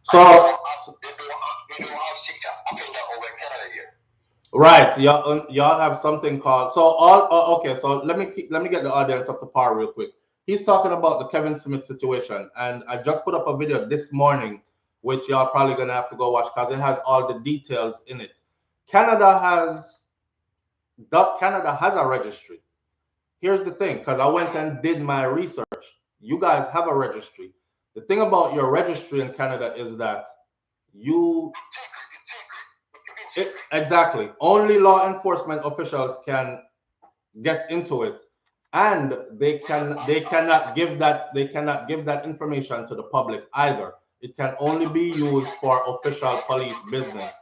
So they don't have six offender over in Canada here. right, y'all have something called okay. So let me get the audience up to par real quick. He's talking about the Kevin Smith situation, and I just put up a video this morning, which y'all probably gonna have to go watch because it has all the details in it. Canada has a registry. Here's the thing, because I went and did my research. You guys have a registry. The thing about your registry in Canada is that exactly, only law enforcement officials can get into it, and they cannot give that information to the public either. It can only be used for official police business.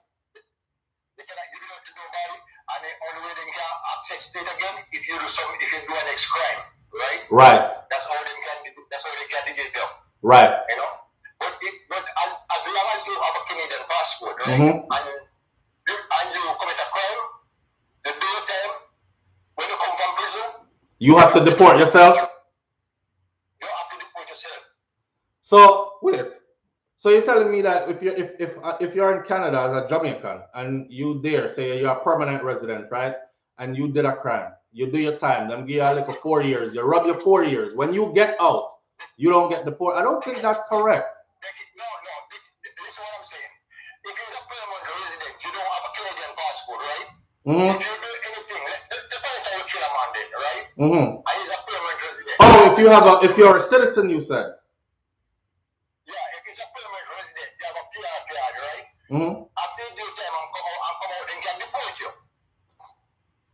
They cannot give it out to nobody, and the only way they can access it again if you do an ex crime, right? Right. That's how they can get them. Right. You know, but as long as you have a Canadian passport, right, mm-hmm. and you commit a crime, the day time when you come from prison, you have to deport yourself. You have to deport yourself. So wait. So you're telling me that if you're in Canada as a Jamaican and you there, say you're a permanent resident, right? And you did a crime, you do your time, them give you like 4 years, you rub your 4 years. When you get out, you don't get deported. I don't think that's correct. No. Listen what I'm saying. If you're a permanent resident, you don't have a Canadian passport, right? Mm-hmm. If you do anything, the first time you kill a man, then, right? Mm-hmm. And he's a permanent resident. Oh, if you're a citizen, you said. Mm-hmm. After you do time and come out, then can deport you.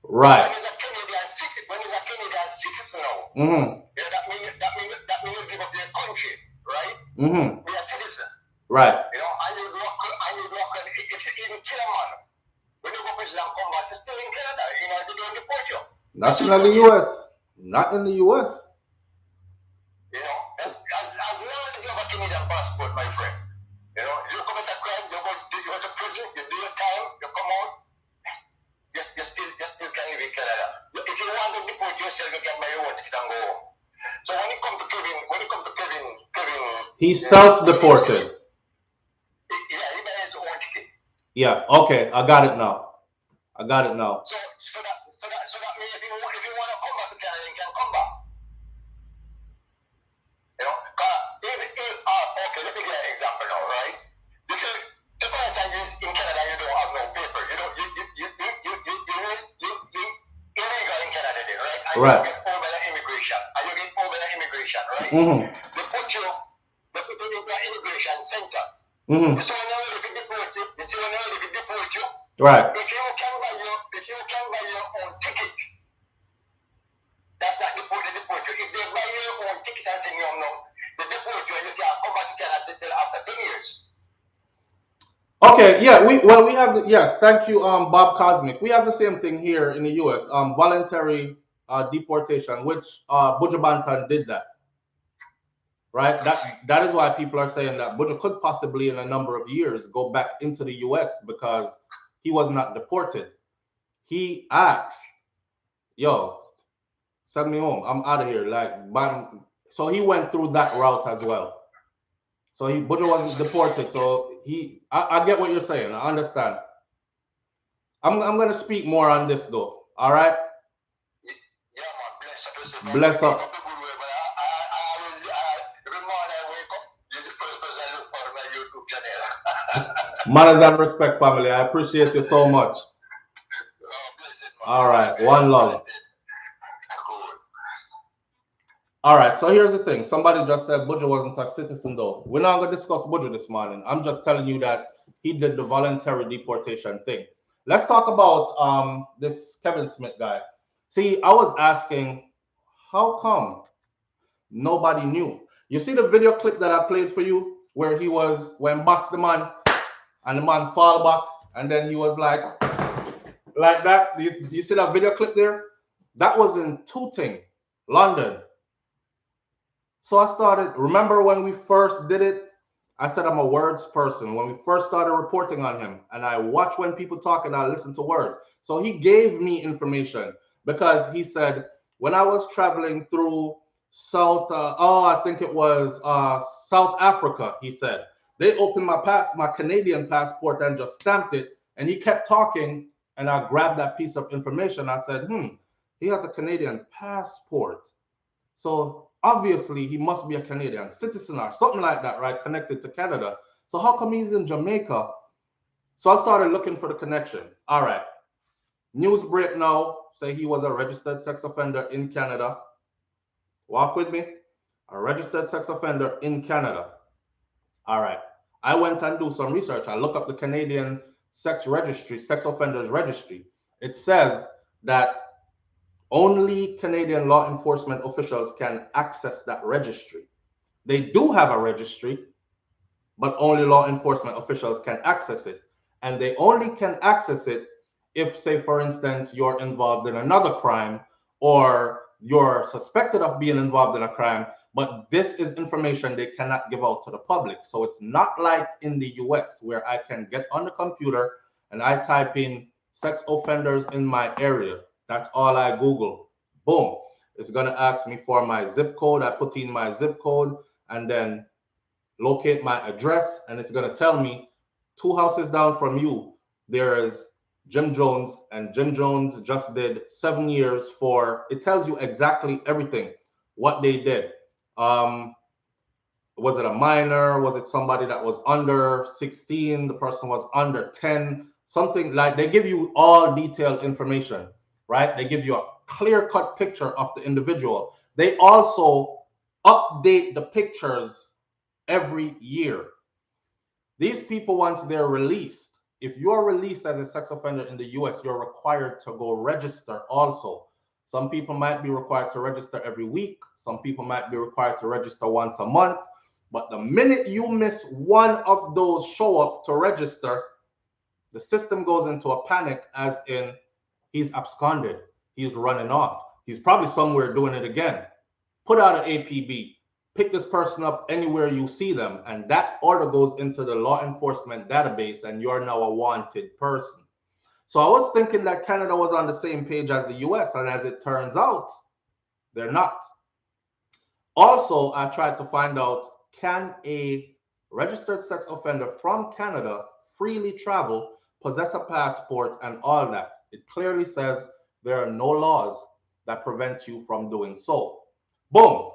Right. When he's a Canadian citizen now, mm-hmm. Yeah, that means you give up your country, right? Mm-hmm. Be a citizen. Right. You know, and you walk if you even kill a man, when you go to prison and come back, you're still in Canada. You know, they don't deport you. Not in the US. Not in the US. You know, as long as you have a Canadian passport, my friend. You know, you commit a crime, you go to prison, you do your time, you come out, you still can live in Canada. If you want to deport yourself, you can buy your own ticket and go home. So when it comes to Kevin, he's self-deported. Yeah, he buys his own ticket. Yeah. Okay, I got it now. So that means if you want to come back to Canada, you can come back. You know, okay, let me give you an example now, right? You see, the first time in Canada, you don't have no paper. You illegal in Canada, then, right? And right. You get over the immigration. Right? Mm-hmm. They put you in the immigration center. Mm-hmm. You see when they're ready to deport you. Right. If you can buy your own ticket, that's not deport you. If they buy your own ticket and Okay, yeah, we have the, yes, thank you, Bob Cosmic. We have the same thing here in the U.S. Voluntary deportation, which Buju Banton did that, right? That is why people are saying that Buju could possibly, in a number of years, go back into the U.S. because he was not deported. He asked, "Yo, send me home. I'm out of here." Like, bam. So he went through that route as well. So Buju wasn't deported. So I get what you're saying. I understand. I'm gonna speak more on this though. All right. Yeah, man, Bless up. Every morning I wake up, you're the first person I look for my YouTube channel. Manners and respect, family. I appreciate you so much. All right. One love. All right. So here's the thing. Somebody just said Buju wasn't a citizen though. We're not gonna discuss Buju this morning. I'm just telling you that he did the voluntary deportation thing. Let's talk about this Kevin Smith guy. See, I was asking, how come nobody knew? You see the video clip that I played for you where he was when box the man and the man fall back and then he was like that. You see that video clip there? That was in Tooting, London. So I started, remember when we first did it? I said I'm a words person. When we first started reporting on him, and I watch when people talk and I listen to words. So he gave me information because he said, when I was traveling through I think it was South Africa, he said, they opened my Canadian passport and just stamped it. And he kept talking and I grabbed that piece of information. I said, he has a Canadian passport. So obviously he must be a Canadian citizen or something like that, right? Connected to Canada. So how come he's in Jamaica? So I started looking for the connection. All right. News break now say he was a registered sex offender in Canada. Walk with me. A registered sex offender in Canada. All right. I went and do some research. I look up the Canadian sex registry, sex offenders registry. It says that only Canadian law enforcement officials can access that registry. They do have a registry, but only law enforcement officials can access it. And they only can access it if, say, for instance, you're involved in another crime or you're suspected of being involved in a crime, but this is information they cannot give out to the public. So it's not like in the US where I can get on the computer and I type in sex offenders in my area. That's all I Google. Boom. It's going to ask me for my zip code. I put in my zip code and then locate my address, and it's going to tell me 2 houses down from you, there's Jim Jones, and Jim Jones just did 7 years for, it tells you exactly everything, what they did. Was it a minor? Was it somebody that was under 16? The person was under 10? Something like, they give you all detailed information, right? They give you a clear-cut picture of the individual. They also update the pictures every year. These people, once they're released, if you're released as a sex offender in the US, you're required to go register also. Some people might be required to register every week. Some people might be required to register once a month. But the minute you miss one of those show up to register, the system goes into a panic, as in he's absconded, he's running off, he's probably somewhere doing it again. Put out an APB, pick this person up anywhere you see them, and that order goes into the law enforcement database, and you're now a wanted person. So I was thinking that Canada was on the same page as the US, and as it turns out, they're not. Also, I tried to find out, can a registered sex offender from Canada freely travel, possess a passport, and all that? It clearly says there are no laws that prevent you from doing so. Boom.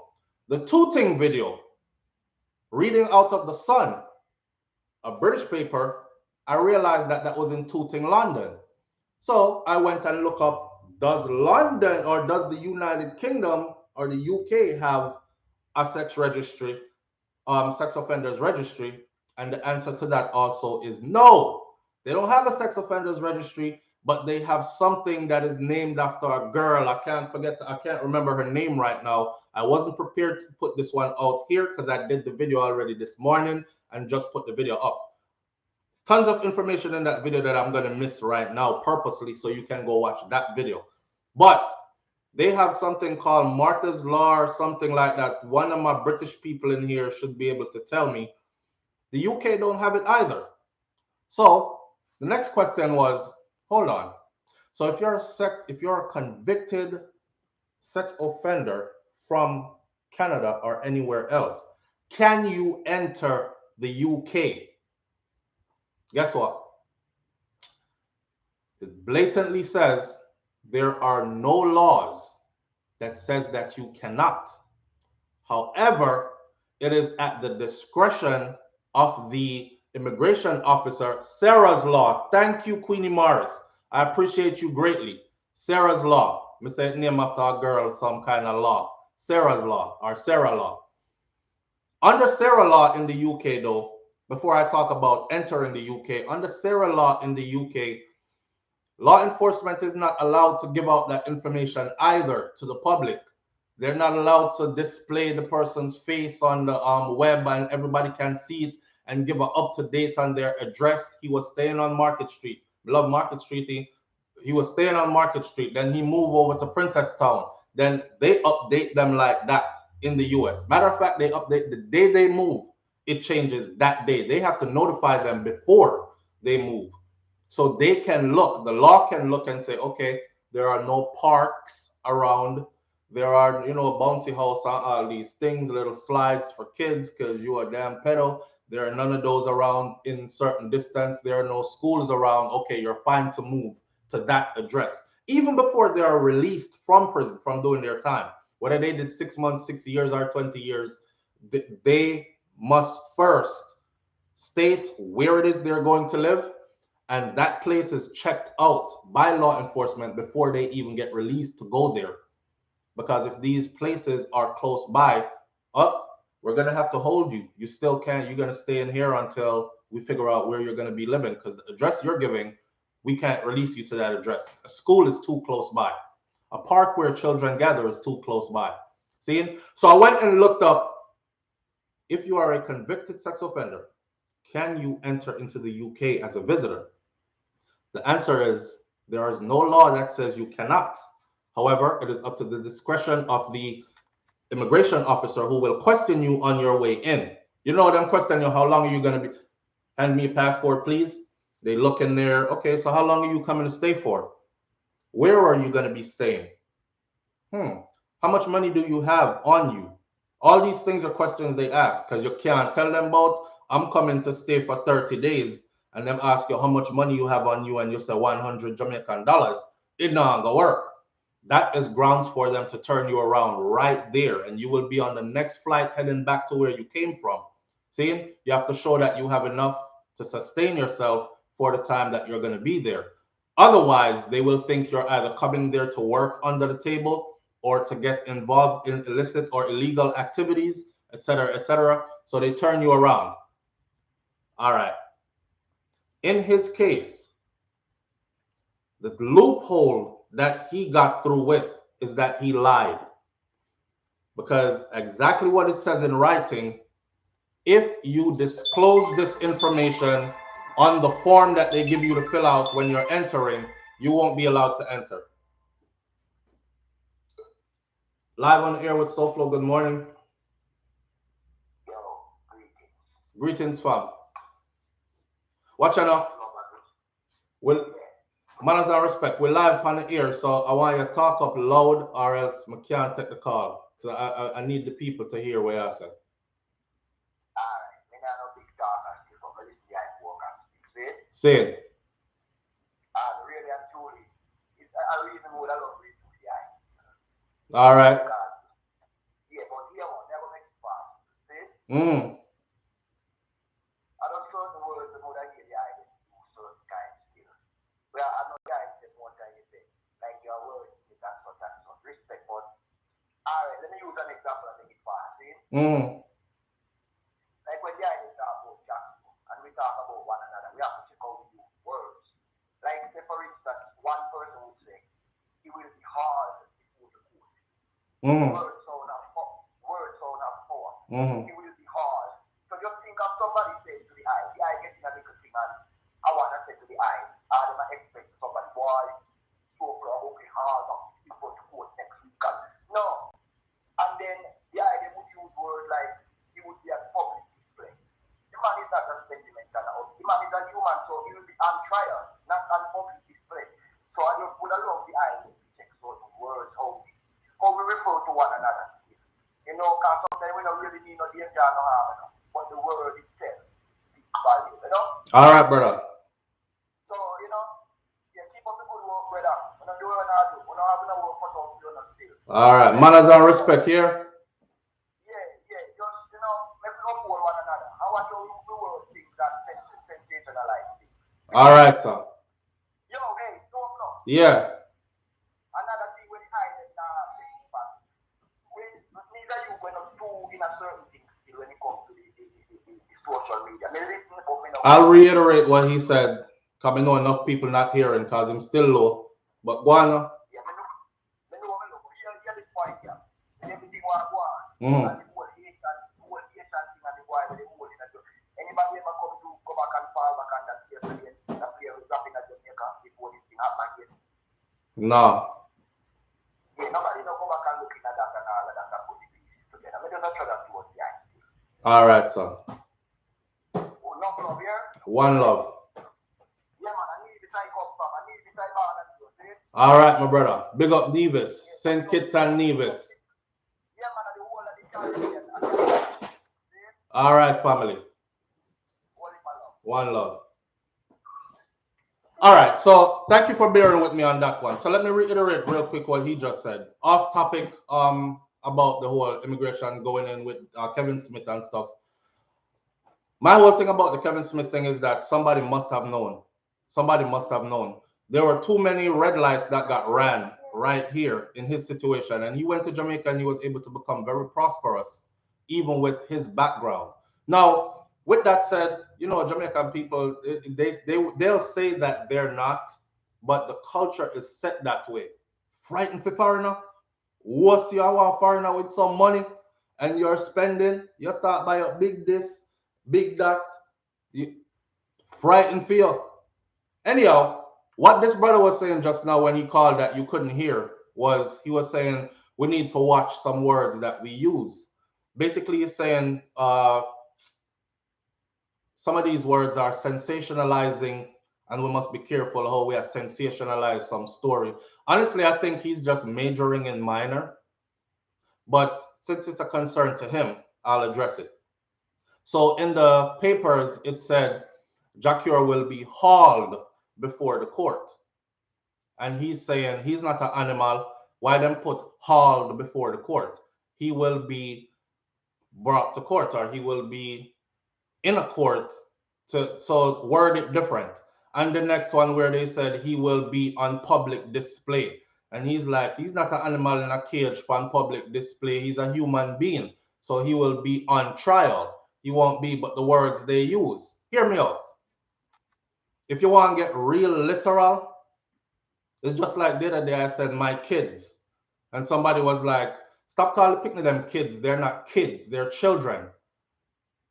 The Tooting video, reading out of the Sun, a British paper, I realized that that was in Tooting, London. So I went and looked up, does London or does the United Kingdom or the UK have a sex registry, sex offenders registry? And the answer to that also is no. They don't have a sex offenders registry, but they have something that is named after a girl. I can't remember her name right now. I wasn't prepared to put this one out here because I did the video already this morning and just put the video up. Tons of information in that video that I'm going to miss right now purposely so you can go watch that video. But they have something called Martha's Law or something like that. One of my British people in here should be able to tell me. The UK don't have it either. So the next question was, hold on. So if you're a convicted sex offender from Canada or anywhere else, can you enter the UK? Guess what? It blatantly says there are no laws that says that you cannot. However, it is at the discretion of the immigration officer. Sarah's Law. Thank you, Queenie Morris. I appreciate you greatly. Sarah's Law. Me say name after a girl, some kind of law. Sarah's Law or Sarah Law. Under Sarah Law in the UK, though, before I talk about entering the UK, under Sarah Law in the UK, law enforcement is not allowed to give out that information either to the public. They're not allowed to display the person's face on the web and everybody can see it and give an up to date on their address. He was staying on Market Street. Love Market Street. He was staying on Market Street. Then he moved over to Princess Town. Then they update them like that in the US. Matter of fact, they update the day they move. It changes that day. They have to notify them before they move. So they can look, the law can look and say, okay, there are no parks around. There are, a bouncy house, all these things, little slides for kids because you are a damn pedo. There are none of those around in certain distance. There are no schools around. Okay, you're fine to move to that address. Even before they are released from prison, from doing their time, whether they did 6 months, 6 years, or 20 years, they must first state where it is they're going to live, and that place is checked out by law enforcement before they even get released to go there. Because if these places are close by, we're going to have to hold you. You still can't, you're going to stay in here until we figure out where you're going to be living, because the address you're giving, we can't release you to that address. A school is too close by. A park where children gather is too close by. See? So I went and looked up, if you are a convicted sex offender, can you enter into the UK as a visitor? The answer is there is no law that says you cannot. However, it is up to the discretion of the immigration officer who will question you on your way in. You know them question you, how long are you going to be? Hand me a passport, please. They look in there. Okay, so how long are you coming to stay for? Where are you going to be staying? How much money do you have on you? All these things are questions they ask because you can't tell them about, I'm coming to stay for 30 days and them ask you how much money you have on you and you say 100 Jamaican dollars. It not gonna work. That is grounds for them to turn you around right there, and you will be on the next flight heading back to where you came from. See, you have to show that you have enough to sustain yourself for the time that you're going to be there. Otherwise, they will think you're either coming there to work under the table or to get involved in illicit or illegal activities, etc., etc. So they turn you around. All right. In his case, the loophole that he got through with is that he lied. Because exactly what it says in writing, if you disclose this information on the form that they give you to fill out when you're entering, you won't be allowed to enter. Live on the air with SoFlo, good morning. Yo, greetings. Greetings, fam. Watch out now. Well, manners and respect, we're live on the air, so I want you to talk up loud or else I can't take the call. So I need the people to hear what I say. Alright, me not no big talker still, but listen to the work and speak. Say it. And really and truly, it's a reason why I love listening to the eye. All right. Yeah, but here one never makes it fast. See? I don't certain words the more I hear the eye do certain kind of skills. Well, I know the eye said one time you say, like your words is and such and such. Respect, but alright, let me use an example and make it fast. See? Like when the eye talk about Jackson and we talk about one another, we have to check out the words. Like say for instance, one person would say, it will be hard before the court. Words sound of power. It will be hard. So just think of somebody saying to the eye getting a little thing and so he will be on trial, not on public display. So I just would allow the eye to check certain words, how we refer to one another. You know, because sometimes we don't really need no danger, no harm, you know, but the word itself speaks value, you know? All right, brother. So, you know, yeah, keep up the good work, brother. We don't do what I do. We don't have no work for some, you know, still. All right, manners and respect here. Yeah, just, you know, make we uphold one another. I want to we world things that sensationalize things. All right, sir. Yo, hey, don't know. Yeah. Another thing when I did taking part. Neither you going to do in a certain thing still when it comes to the social media. I mean, listen, I'll reiterate what he said. Because I know enough people not hearing because I'm still low. But go on. Yeah, I know, here this point here. Everything was go on. Mm-hmm. And the whole Asian thing and the why the whole in a anybody ever come back and fall back on that place again, that player was dropping at Jamaica before this thing happened again? No. Yeah, nobody no come back and look at that and all of that and put the pieces together. I just not sure that towards the eye. All right, sir. Oh, no love here. One love. Yeah, man, I need the side come from. I need the side balance. All right, my brother. Big up Nevis. St. Kitts and Nevis. Yeah, man, the whole of the Caribbean. All right, family. One love. All right, so thank you for bearing with me on that one. So let me reiterate real quick what he just said. Off topic about the whole immigration going in with Kevin Smith and stuff. My whole thing about the Kevin Smith thing is that somebody must have known. Somebody must have known. There were too many red lights that got ran right here in his situation. And he went to Jamaica and he was able to become very prosperous, even with his background. Now, with that said, you know, Jamaican people, they'll say that they're not, but the culture is set that way. Frightened for foreigner? What's you want foreigner with some money and you're spending, you start buy a big this, big that, you frightened for you. Anyhow, what this brother was saying just now when he called that you couldn't hear was he was saying we need to watch some words that we use. Basically, he's saying some of these words are sensationalizing, and we must be careful how we are sensationalize some story. Honestly, I think he's just majoring in minor, but since it's a concern to him, I'll address it. So in the papers, it said Jakur will be hauled before the court. And he's saying he's not an animal. Why them put hauled before the court? He will be brought to court, or he will be in a court to so word it different. And the next one where they said he will be on public display. And he's like, he's not an animal in a cage on public display. He's a human being. So he will be on trial. He won't be, but the words they use. Hear me out. If you want to get real literal, it's just like the other day I said, my kids. And somebody was like, stop calling picking them kids. They're not kids, they're children.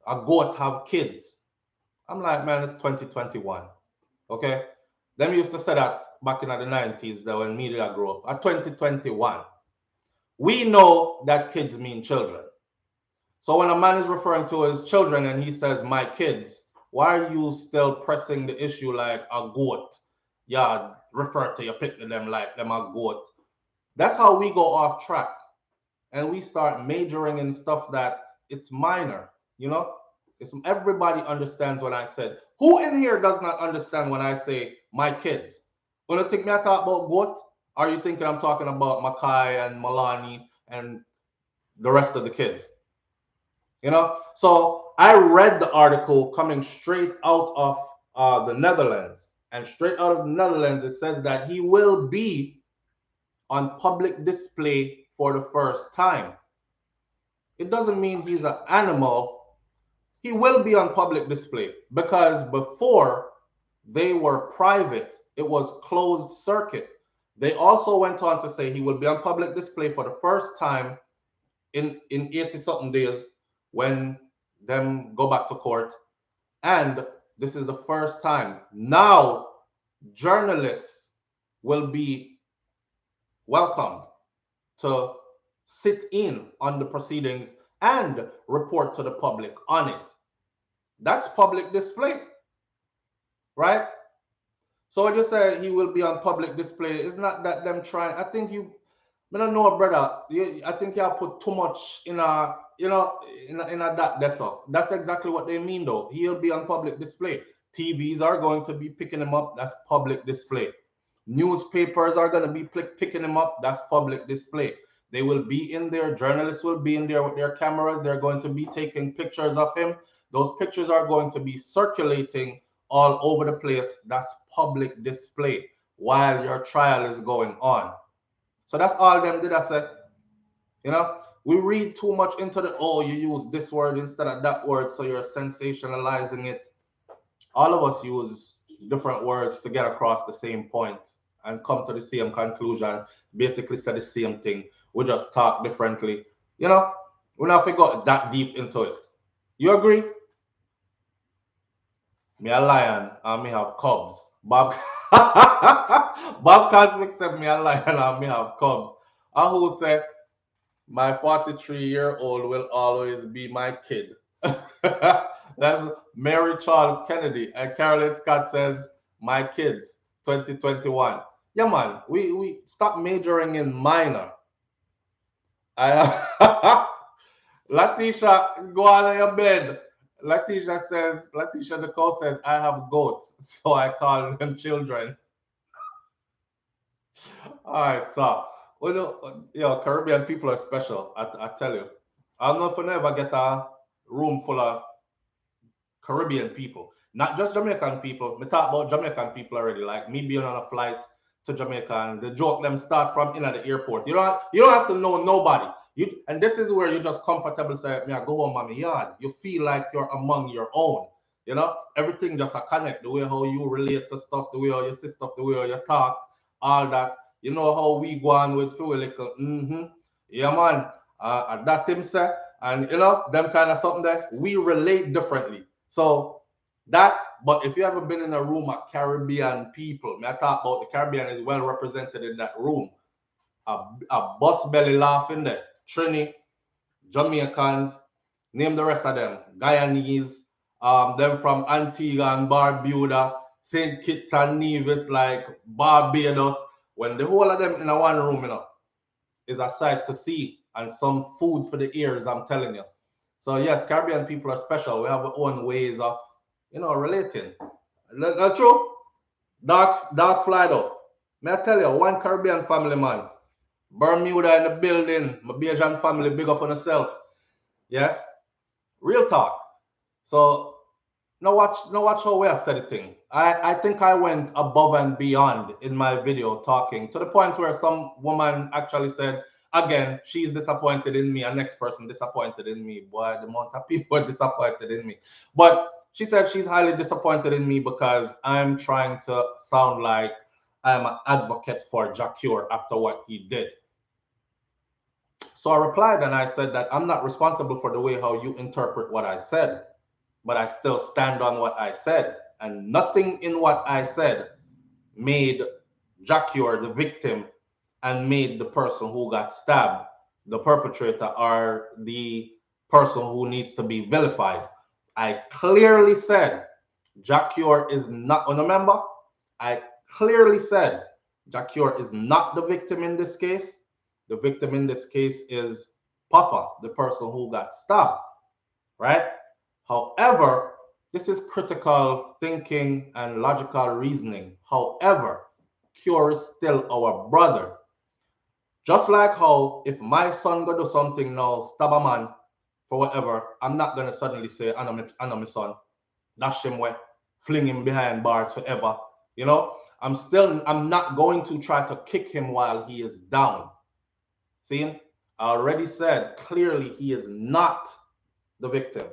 A goat have kids. I'm like, man, it's 2021. Okay? Them used to say that back in the 90s that when media grew up. At 2021. We know that kids mean children. So when a man is referring to his children and he says, my kids, why are you still pressing the issue like a goat? Yeah, refer to your picking them like them a goat. That's how we go off track. And we start majoring in stuff that it's minor, you know? It's, everybody understands what I said. Who in here does not understand when I say my kids? When you think me I talk about goat, are you thinking I'm talking about Makai and Malani and the rest of the kids? You know, so I read the article coming straight out of the Netherlands, and straight out of the Netherlands, it says that he will be on public display for the first time. It doesn't mean he's an animal. He will be on public display because before they were private, it was closed circuit. They also went on to say he will be on public display for the first time in 80 something days when them go back to court, and this is the first time. Now journalists will be welcomed to sit in on the proceedings and report to the public on it. That's public display, right? So when you say he will be on public display, it's not that them trying. I think I don't know, brother. I think you have put too much in a, in a that. That's all. That's exactly what they mean, though. He'll be on public display. TVs are going to be picking him up. That's public display. Newspapers are going to be picking him up. That's public display. They will be in there. Journalists will be in there with their cameras. They're going to be taking pictures of him. Those pictures are going to be circulating all over the place. That's public display while your trial is going on. So that's all them did. I said, we read too much into the, oh, you use this word instead of that word, so you're sensationalizing it. All of us use different words to get across the same point and come to the same conclusion, basically say the same thing. We just talk differently. We're not got that deep into it. You agree? Me a lion and me have cubs. Bob Bob Cosmic said me a lion and me have cubs. And who said my 43-year-old will always be my kid. That's Mary Charles Kennedy. And Carolyn Scott says, my kids, 2021. Yeah, man, we stop majoring in minor. Latisha, go on your bed. Latisha Nicole says, I have goats, so I call them children. All right, so, Caribbean people are special, I tell you. I don't know if I never get a room full of Caribbean people, not just Jamaican people. Me talk about Jamaican people already, like me being on a flight to Jamaica and the joke them start from in at the airport. You don't have to know nobody. And this is where you just comfortable say, me I go home on my yard. You feel like you're among your own. Everything just a connect. The way how you relate to stuff, the way how you see stuff, the way how you talk, all that. You know how we go on with through a little, yeah, man. That him say, and them kind of something that we relate differently. So but if you ever been in a room of Caribbean people, I talk about the Caribbean is well represented in that room. A bus belly laughing there. Trini, Jamaicans, name the rest of them. Guyanese, them from Antigua and Barbuda, St. Kitts and Nevis, like Barbados. When the whole of them in a one room, is a sight to see and some food for the ears, I'm telling you. So yes, Caribbean people are special. We have our own ways of, relating. Not true? Dark fly though. May I tell you, one Caribbean family, man. Bermuda in the building. My Bajan family, big up on yourself. Yes? Real talk. So now watch how we are said it thing. I think I went above and beyond in my video talking to the point where some woman actually said, again, she's disappointed in me, and next person disappointed in me. Boy, the amount of people are disappointed in me. But she said she's highly disappointed in me because I'm trying to sound like I'm an advocate for Jakur after what he did. So I replied and I said that I'm not responsible for the way how you interpret what I said, but I still stand on what I said. And nothing in what I said made Jakur the victim and made the person who got stabbed the perpetrator or the person who needs to be vilified. I clearly said Jakur is not, remember? I clearly said Jakur is not the victim in this case. The victim in this case is Papa, the person who got stabbed, right? However, this is critical thinking and logical reasoning. However, Cure is still our brother. Just like how if my son go do something now, stab a man for whatever, I'm not gonna suddenly say, I know my son, dash him away, fling him behind bars forever. I'm not going to try to kick him while he is down. See, I already said clearly he is not the victim.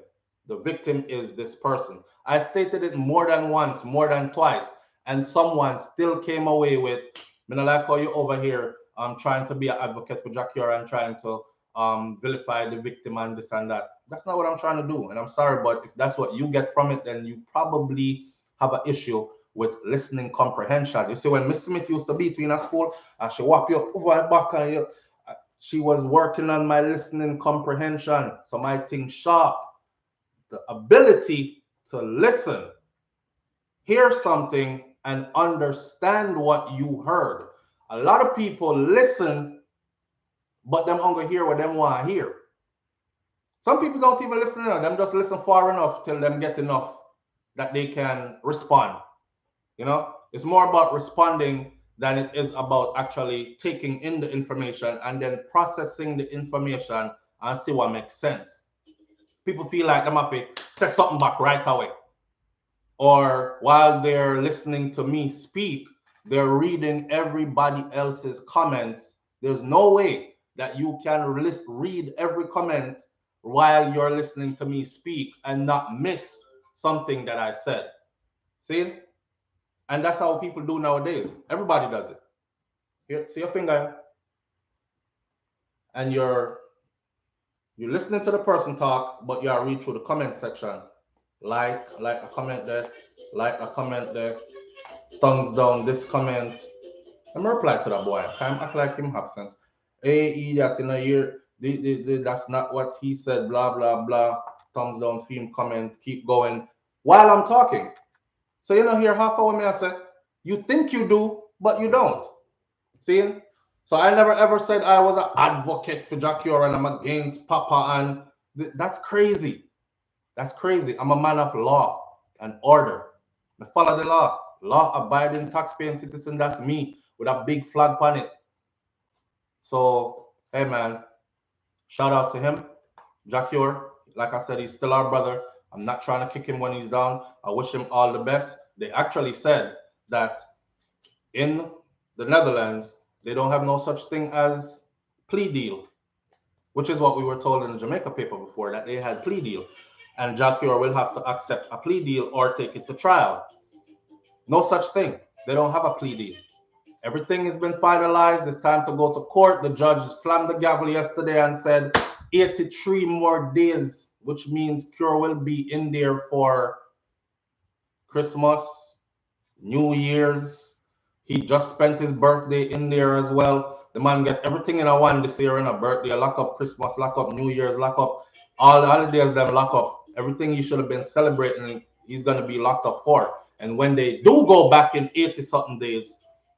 The victim is this person. I stated it more than once, more than twice, and someone still came away with, I like how you over here trying to be an advocate for Jakur and trying to vilify the victim and this and that. That's not what I'm trying to do. And I'm sorry, but if that's what you get from it, then you probably have an issue with listening comprehension. You see, when Miss Smith used to beat you in a school, and she whap you over her back and you, she was working on my listening comprehension. So my thing sharp. The ability to listen hear something and understand what you heard. A lot of people listen, but them only hear what them want to hear. Some people don't even listen to them, just listen far enough till them get enough that they can respond. You know, it's more about responding than it is about actually taking in the information and then processing the information and see what makes sense. People feel like them have to say something back right away. Or while they're listening to me speak, they're reading everybody else's comments. There's no way that you can read every comment while you're listening to me speak and not miss something that I said. See? And that's how people do nowadays. Everybody does it. Here, see your finger, and you're listening to the person talk, but you are read through the comment section. Like a comment there, like a comment there, thumbs down this comment. I'm gonna reply to that boy. I'm act like him have sense. Hey, idiot, in a year, that's not what he said, blah, blah, blah. Thumbs down, film, comment, keep going while I'm talking. So you know, here half hour me I say, you think you do, but you don't. See? So I never ever said I was an advocate for Jakur and I'm against Papa, and that's crazy. That's crazy. I'm a man of law and order. I follow the law. Law-abiding, taxpaying citizen, that's me with a big flag on it. So, hey man, shout out to him. Jakur, like I said, he's still our brother. I'm not trying to kick him when he's down. I wish him all the best. They actually said that in the Netherlands, they don't have no such thing as plea deal, which is what we were told in the Jamaica paper before, that they had plea deal. And Jakur will have to accept a plea deal or take it to trial. No such thing. They don't have a plea deal. Everything has been finalized. It's time to go to court. The judge slammed the gavel yesterday and said 83 more days, which means Cure will be in there for Christmas, New Year's. He just spent his birthday in there as well. The man get everything in a one this year, in a birthday, lock up Christmas, lock up New Year's, lock up all the holidays, them lock up. Everything he should have been celebrating, he's going to be locked up for. And when they do go back in 80 something days,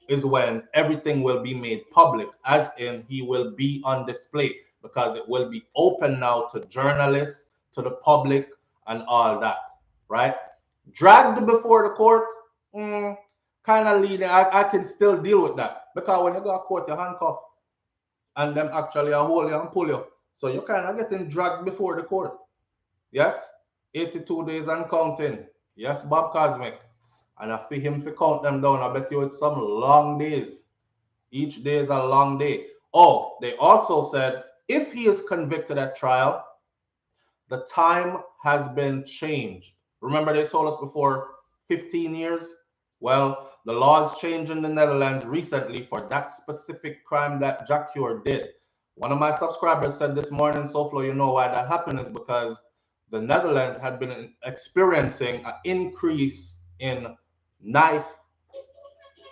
is when everything will be made public, as in he will be on display, because it will be open now to journalists, to the public, and all that, right? Dragged before the court, kind of leading. I can still deal with that, because when you go to court, you're handcuffed, and them actually hold you and pull you. So you're kind of getting dragged before the court. Yes, 82 days and counting. Yes, Bob Cosmic. And I feel him to count them down. I bet you it's some long days. Each day is a long day. Oh, they also said if he is convicted at trial, the time has been changed. Remember, they told us before 15 years? Well, the laws changed in the Netherlands recently for that specific crime that Jakur did. One of my subscribers said this morning, SoFlo, you know why that happened is because the Netherlands had been experiencing an increase in knife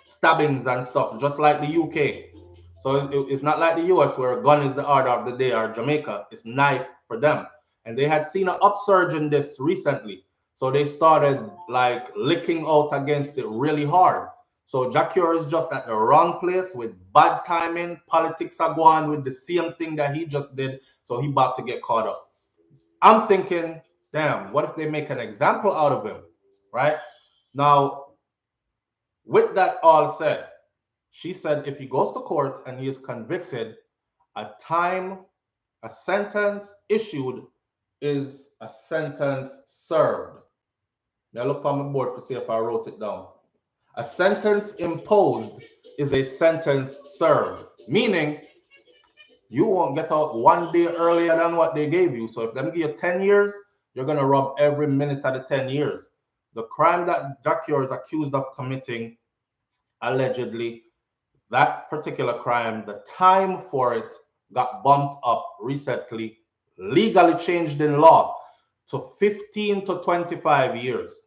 stabbings and stuff, just like the UK. So it's not like the US where a gun is the order of the day, or Jamaica, it's knife for them. And they had seen an upsurge in this recently. So they started like licking out against it really hard. So Jakur is just at the wrong place with bad timing. Politics are going with the same thing that he just did. So he about to get caught up. I'm thinking, damn, what if they make an example out of him, right? Now, with that all said, she said if he goes to court and he is convicted, a sentence issued is a sentence served. Now look on my board to see if I wrote it down. A sentence imposed is a sentence served, meaning you won't get out 1 day earlier than what they gave you. So if them give you 10 years, you're going to rub every minute of the 10 years. The crime that Jakur is accused of committing, allegedly, that particular crime, the time for it got bumped up recently, legally changed in law to 15 to 25 years.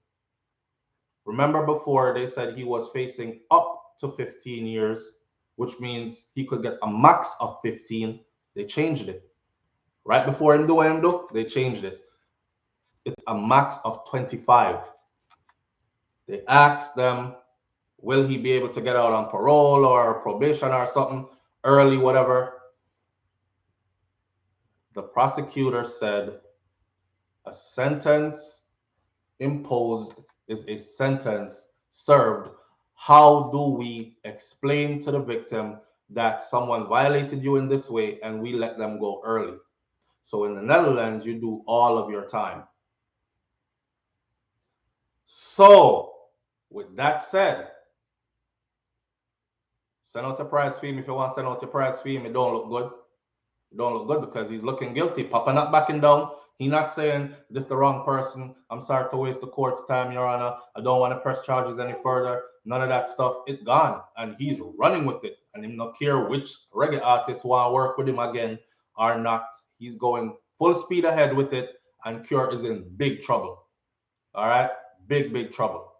Remember before they said he was facing up to 15 years, which means he could get a max of 15. They changed it. Right before him do, they changed it. It's a max of 25. They asked them, will he be able to get out on parole or probation or something early, whatever. The prosecutor said a sentence imposed is a sentence served. How do we explain to the victim that someone violated you in this way and we let them go early? So in the Netherlands, you do all of your time. So with that said, send out the prize for him. If you want to send out the prize for him, it don't look good. It don't look good because he's looking guilty. Papa not backing down. He not saying this the wrong person. I'm sorry to waste the court's time, Your Honor. I don't want to press charges any further. None of that stuff. It gone. And he's running with it. And him not care which reggae artist want to work with him again or not. He's going full speed ahead with it. And Cure is in big trouble. All right? Big, big trouble.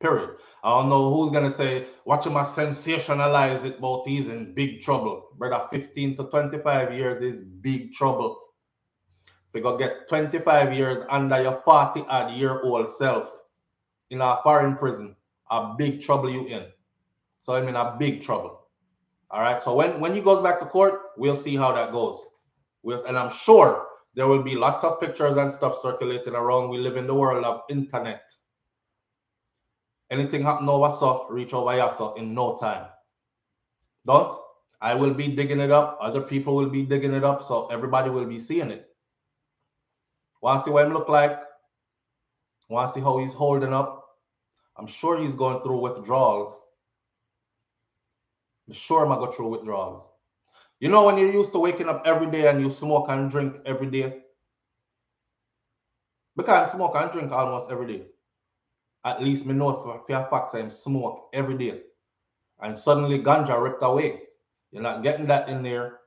Period. I don't know who's gonna say, watch him sensationalize it, but he's in big trouble. Brother, 15 to 25 years is big trouble. If you go get 25 years under your 40-odd-year-old self in a foreign prison, a big trouble you in. So I'm in a big trouble. All right. So when he goes back to court, we'll see how that goes. And I'm sure there will be lots of pictures and stuff circulating around. We live in the world of internet. Anything happen over so, reach over here so in no time. Don't. I will be digging it up. Other people will be digging it up. So everybody will be seeing it. Want to see what him look like? Want to see how he's holding up? I'm sure he's going through withdrawals. I'm sure I'm going to go through withdrawals. You know when you're used to waking up every day and you smoke and drink every day? Because I smoke and drink almost every day. At least me know for a fact I smoke every day. And suddenly ganja ripped away. You're not getting that in there.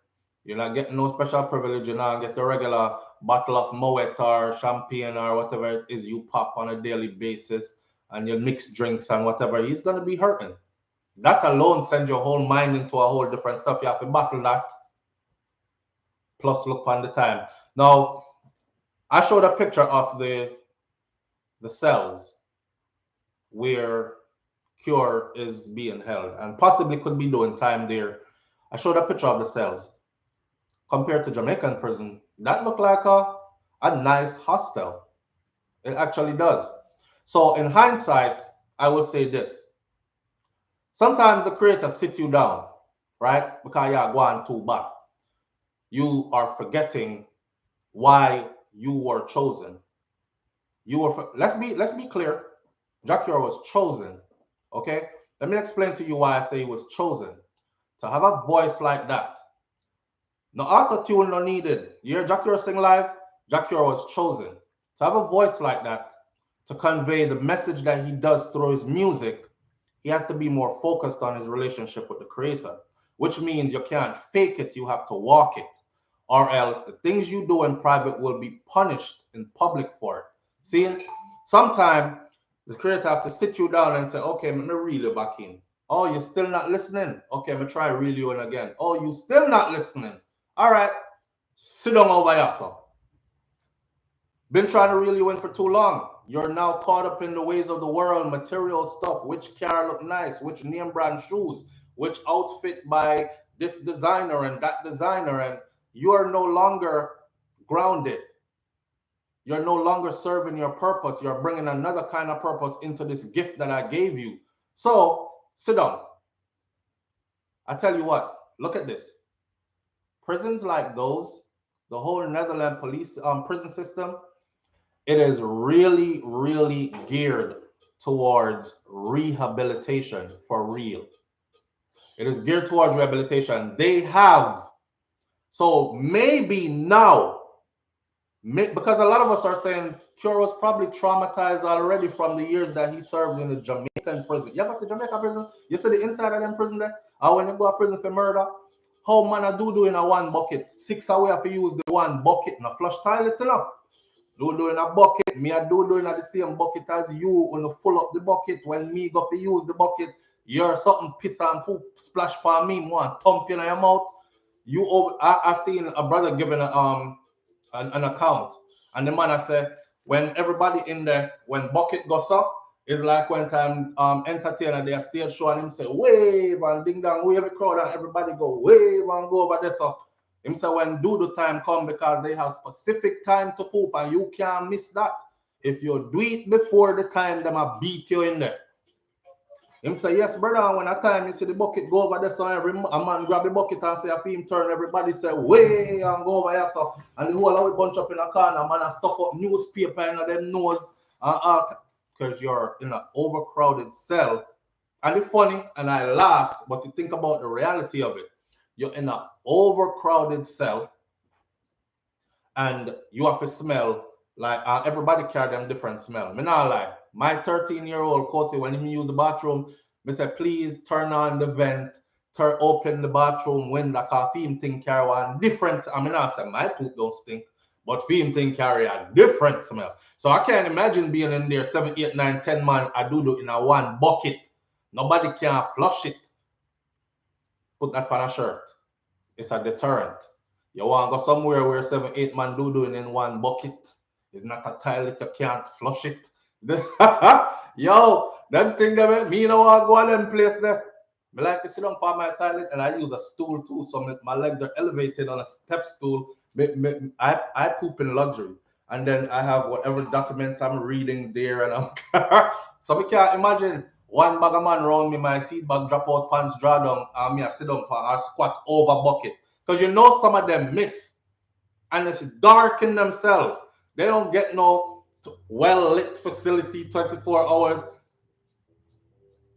You're not getting no special privilege. You're not getting a regular bottle of Moet or champagne or whatever it is you pop on a daily basis and you mix drinks and whatever. He's going to be hurting. That alone sends your whole mind into a whole different stuff. You have to battle that. Plus look on the time. Now, I showed a picture of the cells where Cure is being held and possibly could be doing time there. I showed a picture of the cells. Compared to Jamaican prison, that looked like a nice hostel. It actually does. So in hindsight, I will say this. Sometimes the creator sits you down, right? Because you're going too bad. You are forgetting why you were chosen. Let's be clear. Jakur was chosen. Okay? Let me explain to you why I say he was chosen. To have a voice like that. No auto-tune no needed. You hear Jakur sing live? Jakur was chosen. To have a voice like that, to convey the message that he does through his music, he has to be more focused on his relationship with the creator, which means you can't fake it, you have to walk it. Or else the things you do in private will be punished in public for it. See, sometimes the creator have to sit you down and say, okay, let me reel you back in. Oh, you're still not listening? Okay, I'm going to try reel you in again. Oh, you still not listening? All right, sit down over here, son. Been trying to reel you in for too long. You're now caught up in the ways of the world, material stuff, which car look nice, which name brand shoes, which outfit by this designer and that designer, and you are no longer grounded. You're no longer serving your purpose. You're bringing another kind of purpose into this gift that I gave you. So sit down. I tell you what, look at this. Prisons like those, the whole Netherlands police prison system, it is really, really geared towards rehabilitation for real. It is geared towards rehabilitation. They have, so maybe now, because a lot of us are saying Cure was probably traumatized already from the years that he served in the Jamaican prison. You ever see Jamaican prison? You see the inside of them prison there? Or when you go to prison for murder, how man a do in a one bucket? 6 away if you use the one bucket in a flush toilet enough. Do in a bucket, me a do in the same bucket as you when you full up the bucket. When me go for use the bucket, you're something piss and poop splash for me, one thump in your mouth. I seen a brother giving an account, and the man I said when everybody in there, when bucket goes up, It's like when time entertainer they are stage show and him say wave and ding dong wave the crowd and everybody go wave and go over there. So him say when do time come because they have specific time to poop and you can't miss that. If you do it before the time, them a beat you in there. Him say, yes, brother, when a time you see the bucket go over there, so every a man grab the bucket and say, I feel him turn, everybody say, way, and go over here, so, and the whole of it bunch up in a corner, man, and stuff up newspaper in them nose, because you're in an overcrowded cell. And it's funny, and I laugh, but you think about the reality of it. You're in an overcrowded cell, and you have to smell like everybody carry them different smell. Me not lie. My 13-year-old Kosi, when he use the bathroom, me say, please turn on the vent, open the bathroom window, cause him thing carry one different. I mean, I say my poop don't stink, but him thing carry a different smell. So I can't imagine being in there 7, 8, 9, 10 man I do in a one bucket. Nobody can flush it. Put that on a shirt. It's a deterrent. You want to go somewhere where 7, 8 man do in one bucket. It's not a toilet, you can't flush it. Yo, that thing there, me don't want to go to them place there. I like to sit down on my toilet and I use a stool too, so my legs are elevated on a step stool. I poop in luxury. And then I have whatever documents I'm reading there and I'm so I can't imagine one bag of man round me, my seat bag drop out, pants draw down, and me I sit down or squat over bucket. Because you know some of them miss. And it's dark in themselves. They don't get no well-lit facility 24 hours.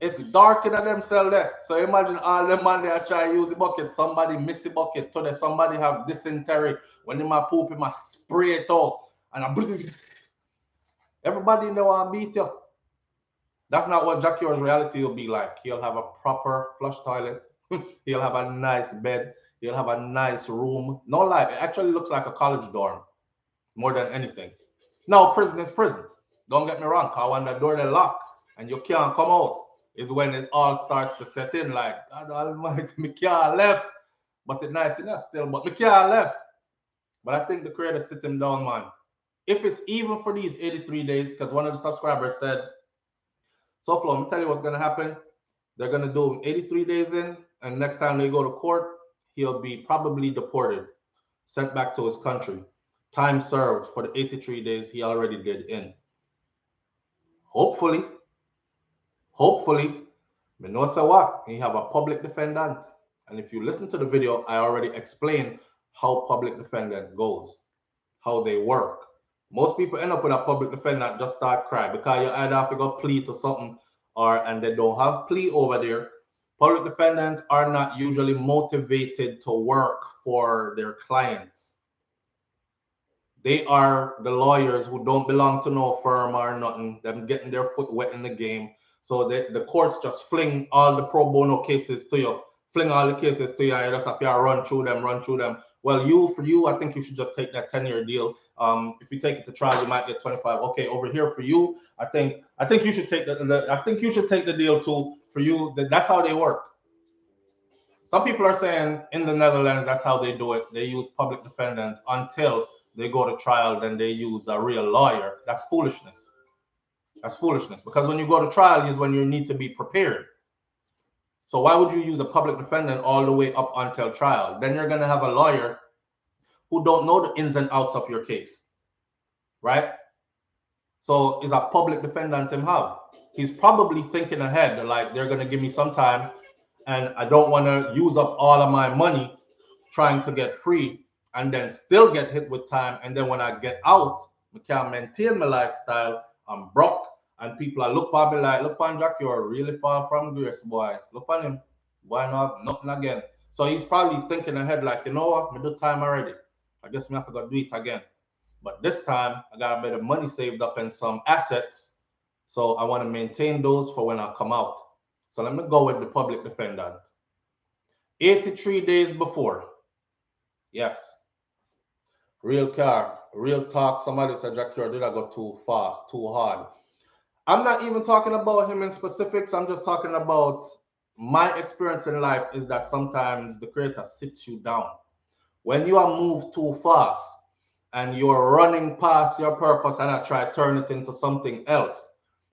It's dark in themselves there. So imagine all them man they try to use the bucket. Somebody miss the bucket. Today somebody have dysentery. When they might poop, they might spray it out. And everybody in there want to beat you. That's not what Jakur's reality will be like. He'll have a proper flush toilet. He'll have a nice bed. He'll have a nice room. No lie, it actually looks like a college dorm more than anything. Now, prison is prison. Don't get me wrong, because when the door they lock and you can't come out is when it all starts to set in like, God almighty, me can't left. But it's nice enough still, but me can't left. But I think the creator sit him down, man. If it's even for these 83 days, because one of the subscribers said, so Flo, let me tell you what's going to happen. They're going to do 83 days in, and next time they go to court, he'll be probably deported, sent back to his country. Time served for the 83 days he already did in. Hopefully, we know so what, he have a public defendant. And if you listen to the video, I already explained how public defendant goes, how they work. Most people end up with a public defendant just start crying because you either have to go plea to something and they don't have plea over there. Public defendants are not usually motivated to work for their clients. They are the lawyers who don't belong to no firm or nothing, them getting their foot wet in the game. So the courts just fling all the pro bono cases to you, and you just have to run through them. Well, for you, I think you should just take that 10-year deal. If you take it to trial, you might get 25. Okay, over here for you, I think you should take the deal too. For you, that's how they work. Some people are saying in the Netherlands, that's how they do it. They use public defendant until they go to trial, then they use a real lawyer. That's foolishness. Because when you go to trial is when you need to be prepared. So why would you use a public defendant all the way up until trial? Then you're going to have a lawyer who don't know the ins and outs of your case, right? So is a public defendant him have? He's probably thinking ahead, like they're going to give me some time and I don't want to use up all of my money trying to get free and then still get hit with time. And then when I get out, I can't maintain my lifestyle. I'm broke. And people are look at me like, look on Jack, you're really far from grace, boy. Look on him. Boy, not nothing again. So he's probably thinking ahead like, you know what, I do time already. I guess I have to go do it again. But this time, I got a bit of money saved up in some assets. So I want to maintain those for when I come out. So let me go with the public defendant. 83 days before. Yes. Real car, real talk. Somebody said, Jakur, did I go too fast, too hard? I'm not even talking about him in specifics. I'm just talking about my experience in life is that sometimes the creator sits you down. When you are moved too fast and you're running past your purpose and I try to turn it into something else,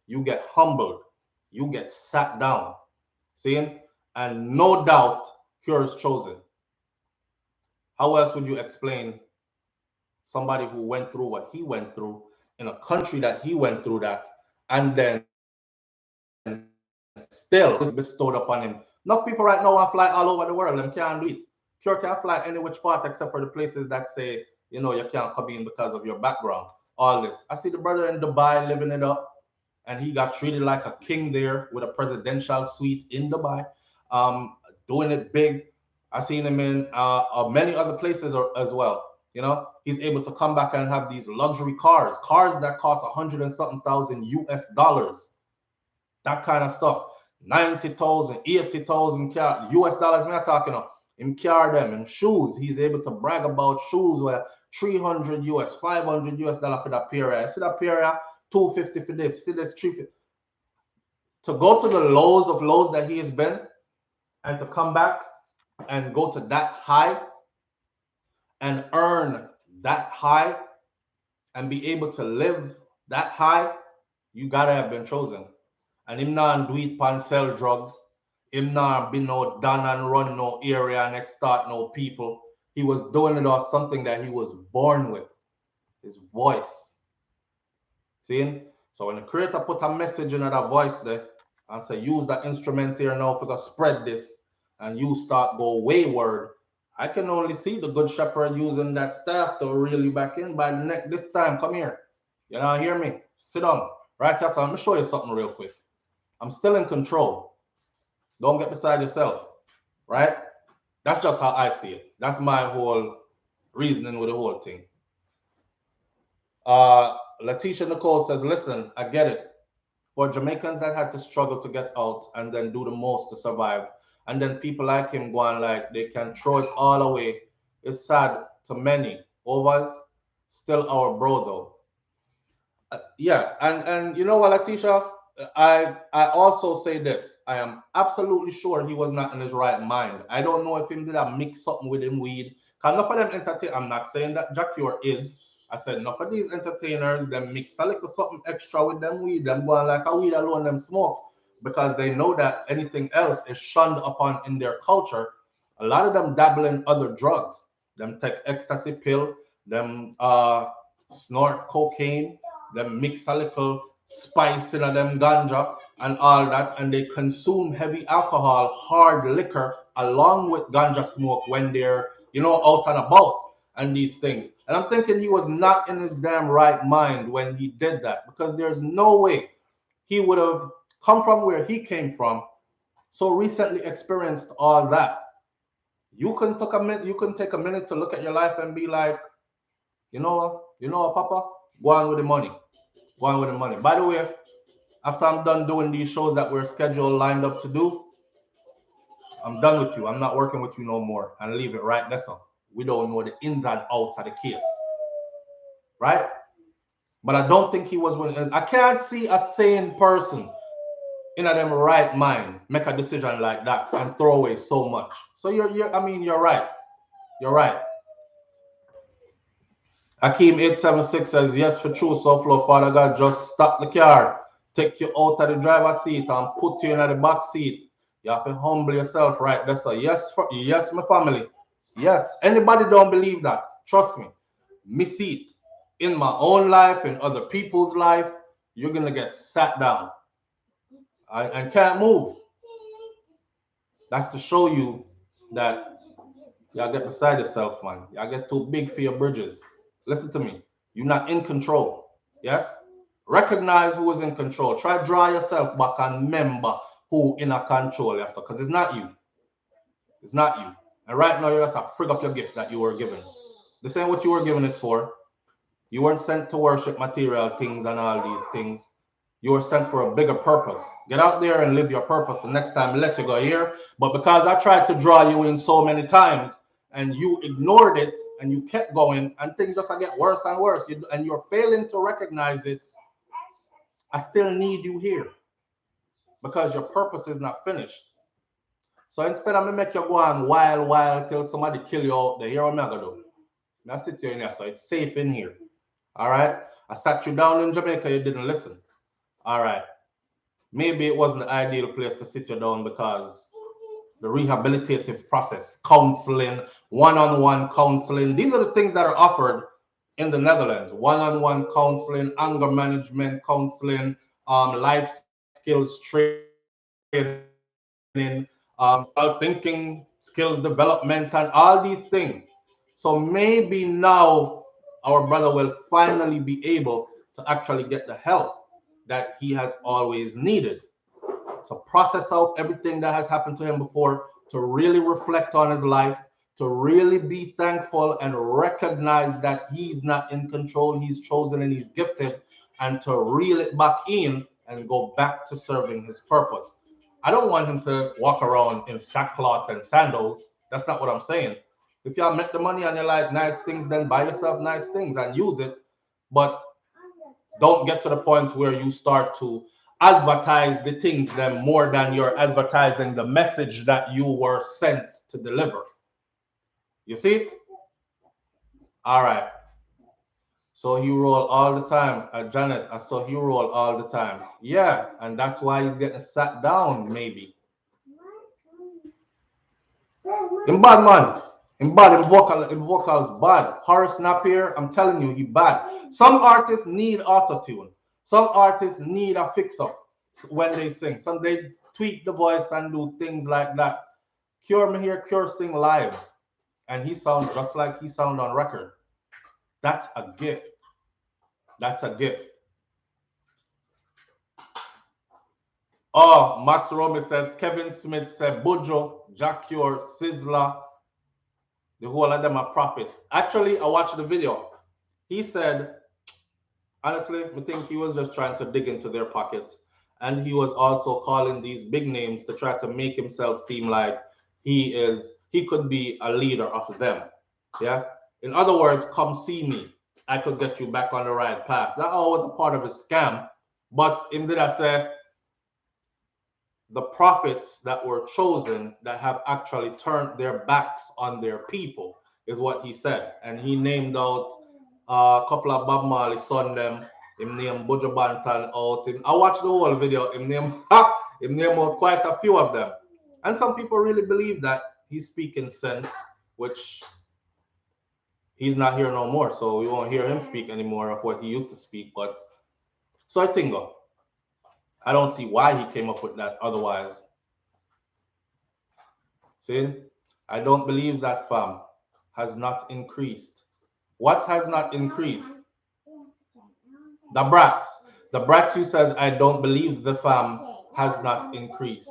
you get humbled, you get sat down. Seeing? And no doubt, cure is chosen. How else would you explain somebody who went through what he went through in a country that he went through that, and then still bestowed upon him? Enough people right now want to fly all over the world, them can't do it. Cure can't fly any which part except for the places that say, you know, you can't come in because of your background. All this. I see the brother in Dubai living it up, and he got treated like a king there with a presidential suite in Dubai, doing it big. I seen him in many other places as well. You know, he's able to come back and have these luxury cars that cost 100 and something thousand US dollars, that kind of stuff. 90,000, 80,000 US dollars. Me talking about him car them and shoes. He's able to brag about shoes where 300 US, 500 US dollar for that pair. I see that pair, 250 for this. See this 350. To go to the lows of lows that he has been, and to come back and go to that high and earn that high and be able to live that high, you gotta have been chosen. And him not do it pan sell drugs. Him not be no done and run no area and extort no people. He was doing it off something that he was born with, his voice. See? So when the creator put a message in that voice there and say, use that instrument here now for to spread this, and you start go wayward, I can only see the good shepherd using that staff to reel you back in by the neck this time. Come here. You know, hear me? Sit down. Right, Castle, let me show you something real quick. I'm still in control. Don't get beside yourself. Right? That's just how I see it. That's my whole reasoning with the whole thing. Letitia Nicole says, listen, I get it. For Jamaicans that had to struggle to get out and then do the most to survive, and then people like him going like they can throw it all away, it's sad to many. Overs, still our bro though. Yeah, and you know what, Letitia? I also say this. I am absolutely sure he was not in his right mind. I don't know if him did a mix something with him weed. Cause enough of them entertain. I'm not saying that Jakur is. I said enough of these entertainers, them mix a little something extra with them weed, them going like a weed alone, them smoke. Because they know that anything else is shunned upon in their culture. A lot of them dabble in other drugs. Them take ecstasy pill, them snort cocaine, them mix a little spice in them ganja and all that, and they consume heavy alcohol, hard liquor, along with ganja smoke when they're, you know, out and about and these things. And I'm thinking he was not in his damn right mind when he did that, because there's no way he would have come from where he came from, so recently experienced all that. You can take a minute. You can take a minute to look at your life and be like, you know what, Papa, go on with the money. Go on with the money. By the way, after I'm done doing these shows that we're scheduled lined up to do, I'm done with you. I'm not working with you no more. And leave it right there. So we don't know the ins and outs of the case. Right? But I don't think he was willing. I can't see a sane person in a them right mind make a decision like that and throw away so much. So you're right. You're right. Akeem876 says, yes, for true, so flow, Father God, just stop the car, take you out of the driver's seat and put you in the back seat. You have to humble yourself, right? That's a yes, yes, my family. Yes. Anybody don't believe that, trust me. Me see it in my own life, in other people's life. You're going to get sat down and can't move. That's to show you that y'all get beside yourself, man. Y'all get too big for your bridges. Listen to me. You're not in control. Yes? Recognize who is in control. Try draw yourself back and remember who in a control. Yes, because it's not you. It's not you. And right now, you just have to frig up your gift that you were given. This ain't what you were given it for. You weren't sent to worship material things and all these things. You were sent for a bigger purpose. Get out there and live your purpose. The next time, let you go here. But because I tried to draw you in so many times and you ignored it and you kept going and things just get worse and worse and you're failing to recognize it, I still need you here because your purpose is not finished. So instead of me make you go on wild till somebody kill you out there, here what I'm going to do. I sit you in here so it's safe in here. All right? I sat you down in Jamaica, you didn't listen. All right. maybe it wasn't the ideal place to sit you down because the rehabilitative process, counseling, one-on-one counseling, these are the things that are offered in the Netherlands. One-on-one counseling, anger management counseling, life skills training, thinking skills development, and all these things. So maybe now our brother will finally be able to actually get the help that he has always needed. So process out everything that has happened to him before, to really reflect on his life, to really be thankful and recognize that he's not in control, he's chosen and he's gifted, and to reel it back in and go back to serving his purpose. I don't want him to walk around in sackcloth and sandals. That's not what I'm saying. If y'all make the money and you like nice things, then buy yourself nice things and use it. But don't get to the point where you start to advertise the things then more than you're advertising the message that you were sent to deliver. You see it? All right. So he roll all the time. Janet, I saw he roll all the time. Yeah, and that's why he's getting sat down, maybe. In bad man. In bad, in vocals bad. Horace Napier, I'm telling you, he bad. Some artists need auto-tune. Some artists need a fix-up when they sing. Some they tweak the voice and do things like that. Cure me here, Cure sing live. And he sounds just like he sound on record. That's a gift. That's a gift. Oh, Max Romy says, Kevin Smith said, Bujo, Jakur, Sizzler, the whole of them are prophet. Actually, I watched the video. He said, honestly, I think he was just trying to dig into their pockets. And he was also calling these big names to try to make himself seem like he could be a leader of them. Yeah. In other words, come see me. I could get you back on the right path. That was a part of a scam. But him did I say the prophets that were chosen that have actually turned their backs on their people is what he said. And he named out a couple of Bob Marley son them. Him name Buju Banton out. I watched the whole video. Him name out quite a few of them. And some people really believe that he's speaking sense, which he's not here no more. So we won't hear him speak anymore of what he used to speak. But so I think I don't see why he came up with that otherwise. See, I don't believe that fam has not increased. What has not increased? The brats. The brats who says I don't believe the fam has not increased.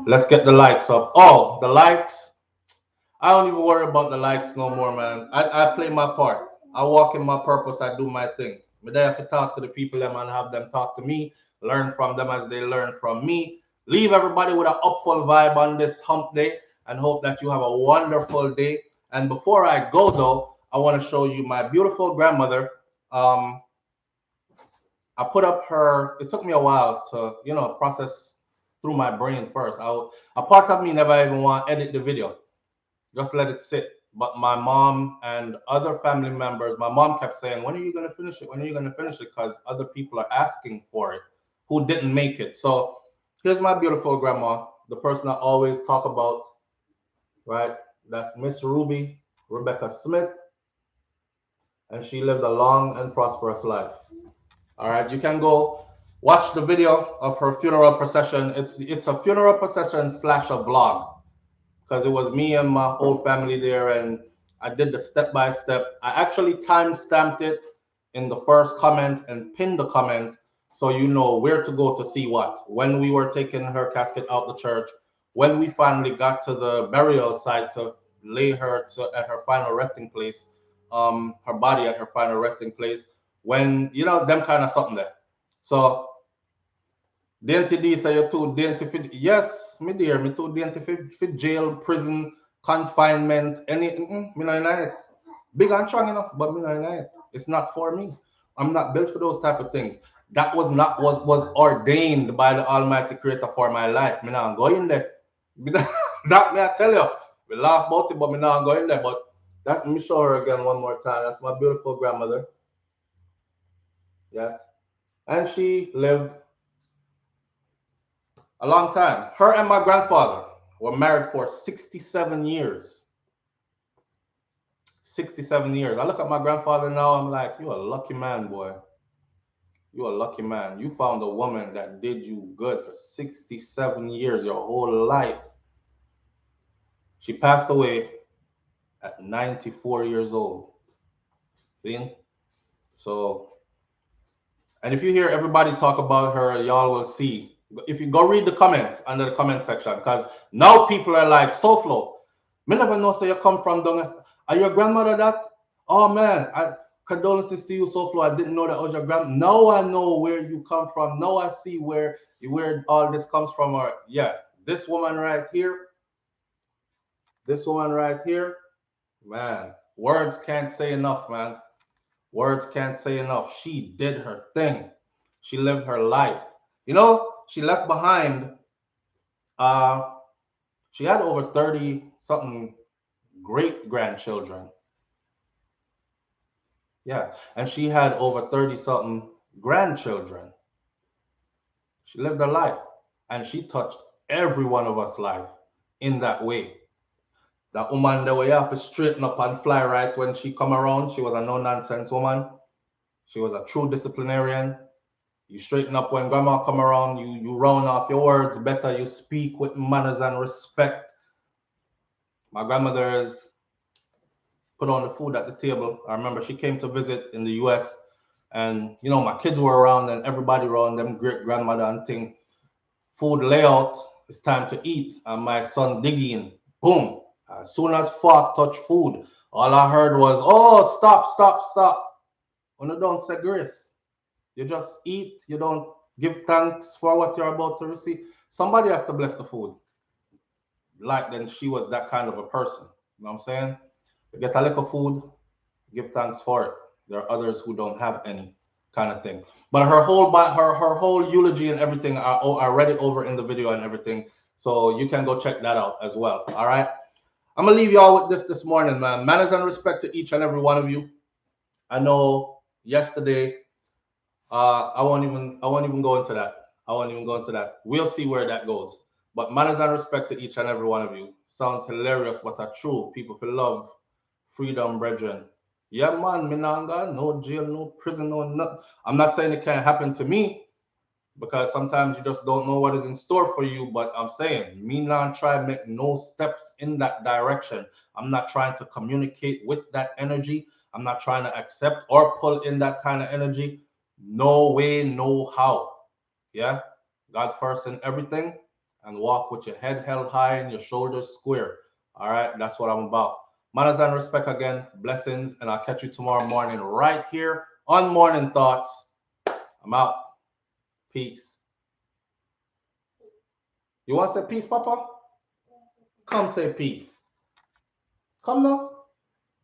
Let's get the likes up. Oh, the likes. I don't even worry about the likes no more, man. I play my part. I walk in my purpose. I do my thing. But then I have to talk to the people them and have them talk to me, learn from them as they learn from me. Leave everybody with an upful vibe on this hump day and hope that you have a wonderful day. And before I go though, I want to show you my beautiful grandmother. I put up her, it took me a while to, process through my brain first. A part of me never even want to edit the video. Just let it sit. But my mom and other family members, my mom kept saying, when are you going to finish it? When are you going to finish it? Because other people are asking for it who didn't make it. So here's my beautiful grandma, the person I always talk about, right? That's Miss Ruby Rebecca Smith. And she lived a long and prosperous life. All right, you can go watch the video of her funeral procession. It's a funeral procession / a vlog, because it was me and my whole family there, and I did the step by step. I actually time stamped it in the first comment and pinned the comment so you know where to go to see what. When we were taking her casket out the church, when we finally got to the burial site to lay her at her final resting place, her body at her final resting place, when them kind of something there. So dainty D say you too dainty fit. Yes, me dear, me too dainty fit jail, prison, confinement, any me not in it. Big and strong enough, but me not in it. It's not for me. I'm not built for those type of things. That was not what was ordained by the Almighty Creator for my life. Me not go in there. That me I tell you. We laugh about it, but me not go in there. But that me show her again one more time. That's my beautiful grandmother. Yes. And she lived a long time. Her and my grandfather were married for 67 years. 67 years. I look at my grandfather now, I'm like, you a lucky man, boy. You a lucky man. You found a woman that did you good for 67 years, your whole life. She passed away at 94 years old. See? So, and if you hear everybody talk about her, y'all will see. If you go read the comments under the comment section, because now people are like, so flow. Me never know so you come from down. Are your grandmother that? Oh man, condolences to you, so flow. I didn't know that was your grand. Now I know where you come from. Now I see where all this comes from. Or yeah, this woman right here, this woman right here, man. Words can't say enough, man. Words can't say enough. She did her thing. She lived her life. You know, she left behind, uh, she had over 30 something great grandchildren. Yeah. And she had over 30 something grandchildren. She lived her life. And she touched every one of us life in that way. That woman that we have to straighten up and fly right when she come around. She was a no-nonsense woman. She was a true disciplinarian. You straighten up when grandma come around, you round off your words better, you speak with manners and respect. My grandmother has put on the food at the table. I remember she came to visit in the US and you know my kids were around and everybody around them great grandmother and thing. Food layout, it's time to eat. And my son digging, boom. As soon as fork touch food, all I heard was, oh, stop, stop, stop. When you don't say grace. You just eat. You don't give thanks for what you're about to receive. Somebody have to bless the food. Like then she was that kind of a person. You know what I'm saying? You get a little food, give thanks for it. There are others who don't have any kind of thing. But her whole eulogy and everything are already over in the video and everything. So you can go check that out as well. All right. I'm gonna leave y'all with this morning, man. Manners and respect to each and every one of you. I know yesterday I won't even go into that. I won't even go into that. We'll see where that goes. But manners and respect to each and every one of you. Sounds hilarious, but are true. People feel love, freedom, brethren. Yeah, man, me nah got no jail, no prison, no nothing. I'm not saying it can't happen to me because sometimes you just don't know what is in store for you. But I'm saying me not try to make no steps in that direction. I'm not trying to communicate with that energy. I'm not trying to accept or pull in that kind of energy. No way, no how. Yeah. God first in everything and walk with your head held high and your shoulders square. All right. That's what I'm about. Manners and respect again. Blessings. And I'll catch you tomorrow morning right here on Morning Thoughts. I'm out. Peace. You want to say peace, Papa? Come say peace. Come now.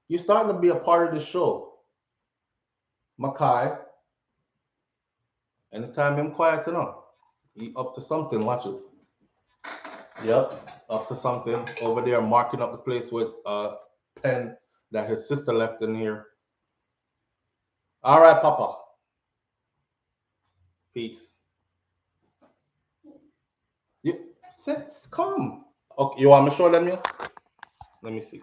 You're starting to be a part of the show. Makai. Anytime I'm quiet enough. He up to something. Watch it. Yep, up to something. Over there marking up the place with a pen that his sister left in here. All right, Papa. Peace. You, sis, come. Okay, you want me to show them you? Let me see.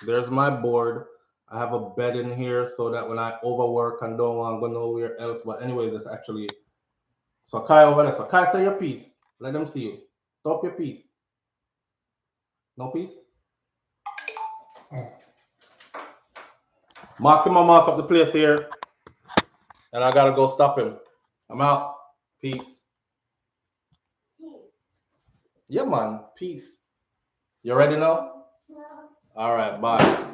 There's my board. I have a bed in here so that when I overwork and don't want to go nowhere else. But anyway, this actually. So Kai over there. So Kai, say your piece. Let them see you. Stop your piece. No piece? Mark him and mark up the place here. And I gotta go stop him. I'm out. Peace. Yeah, man. Peace. You ready now? Yeah. All right. Bye.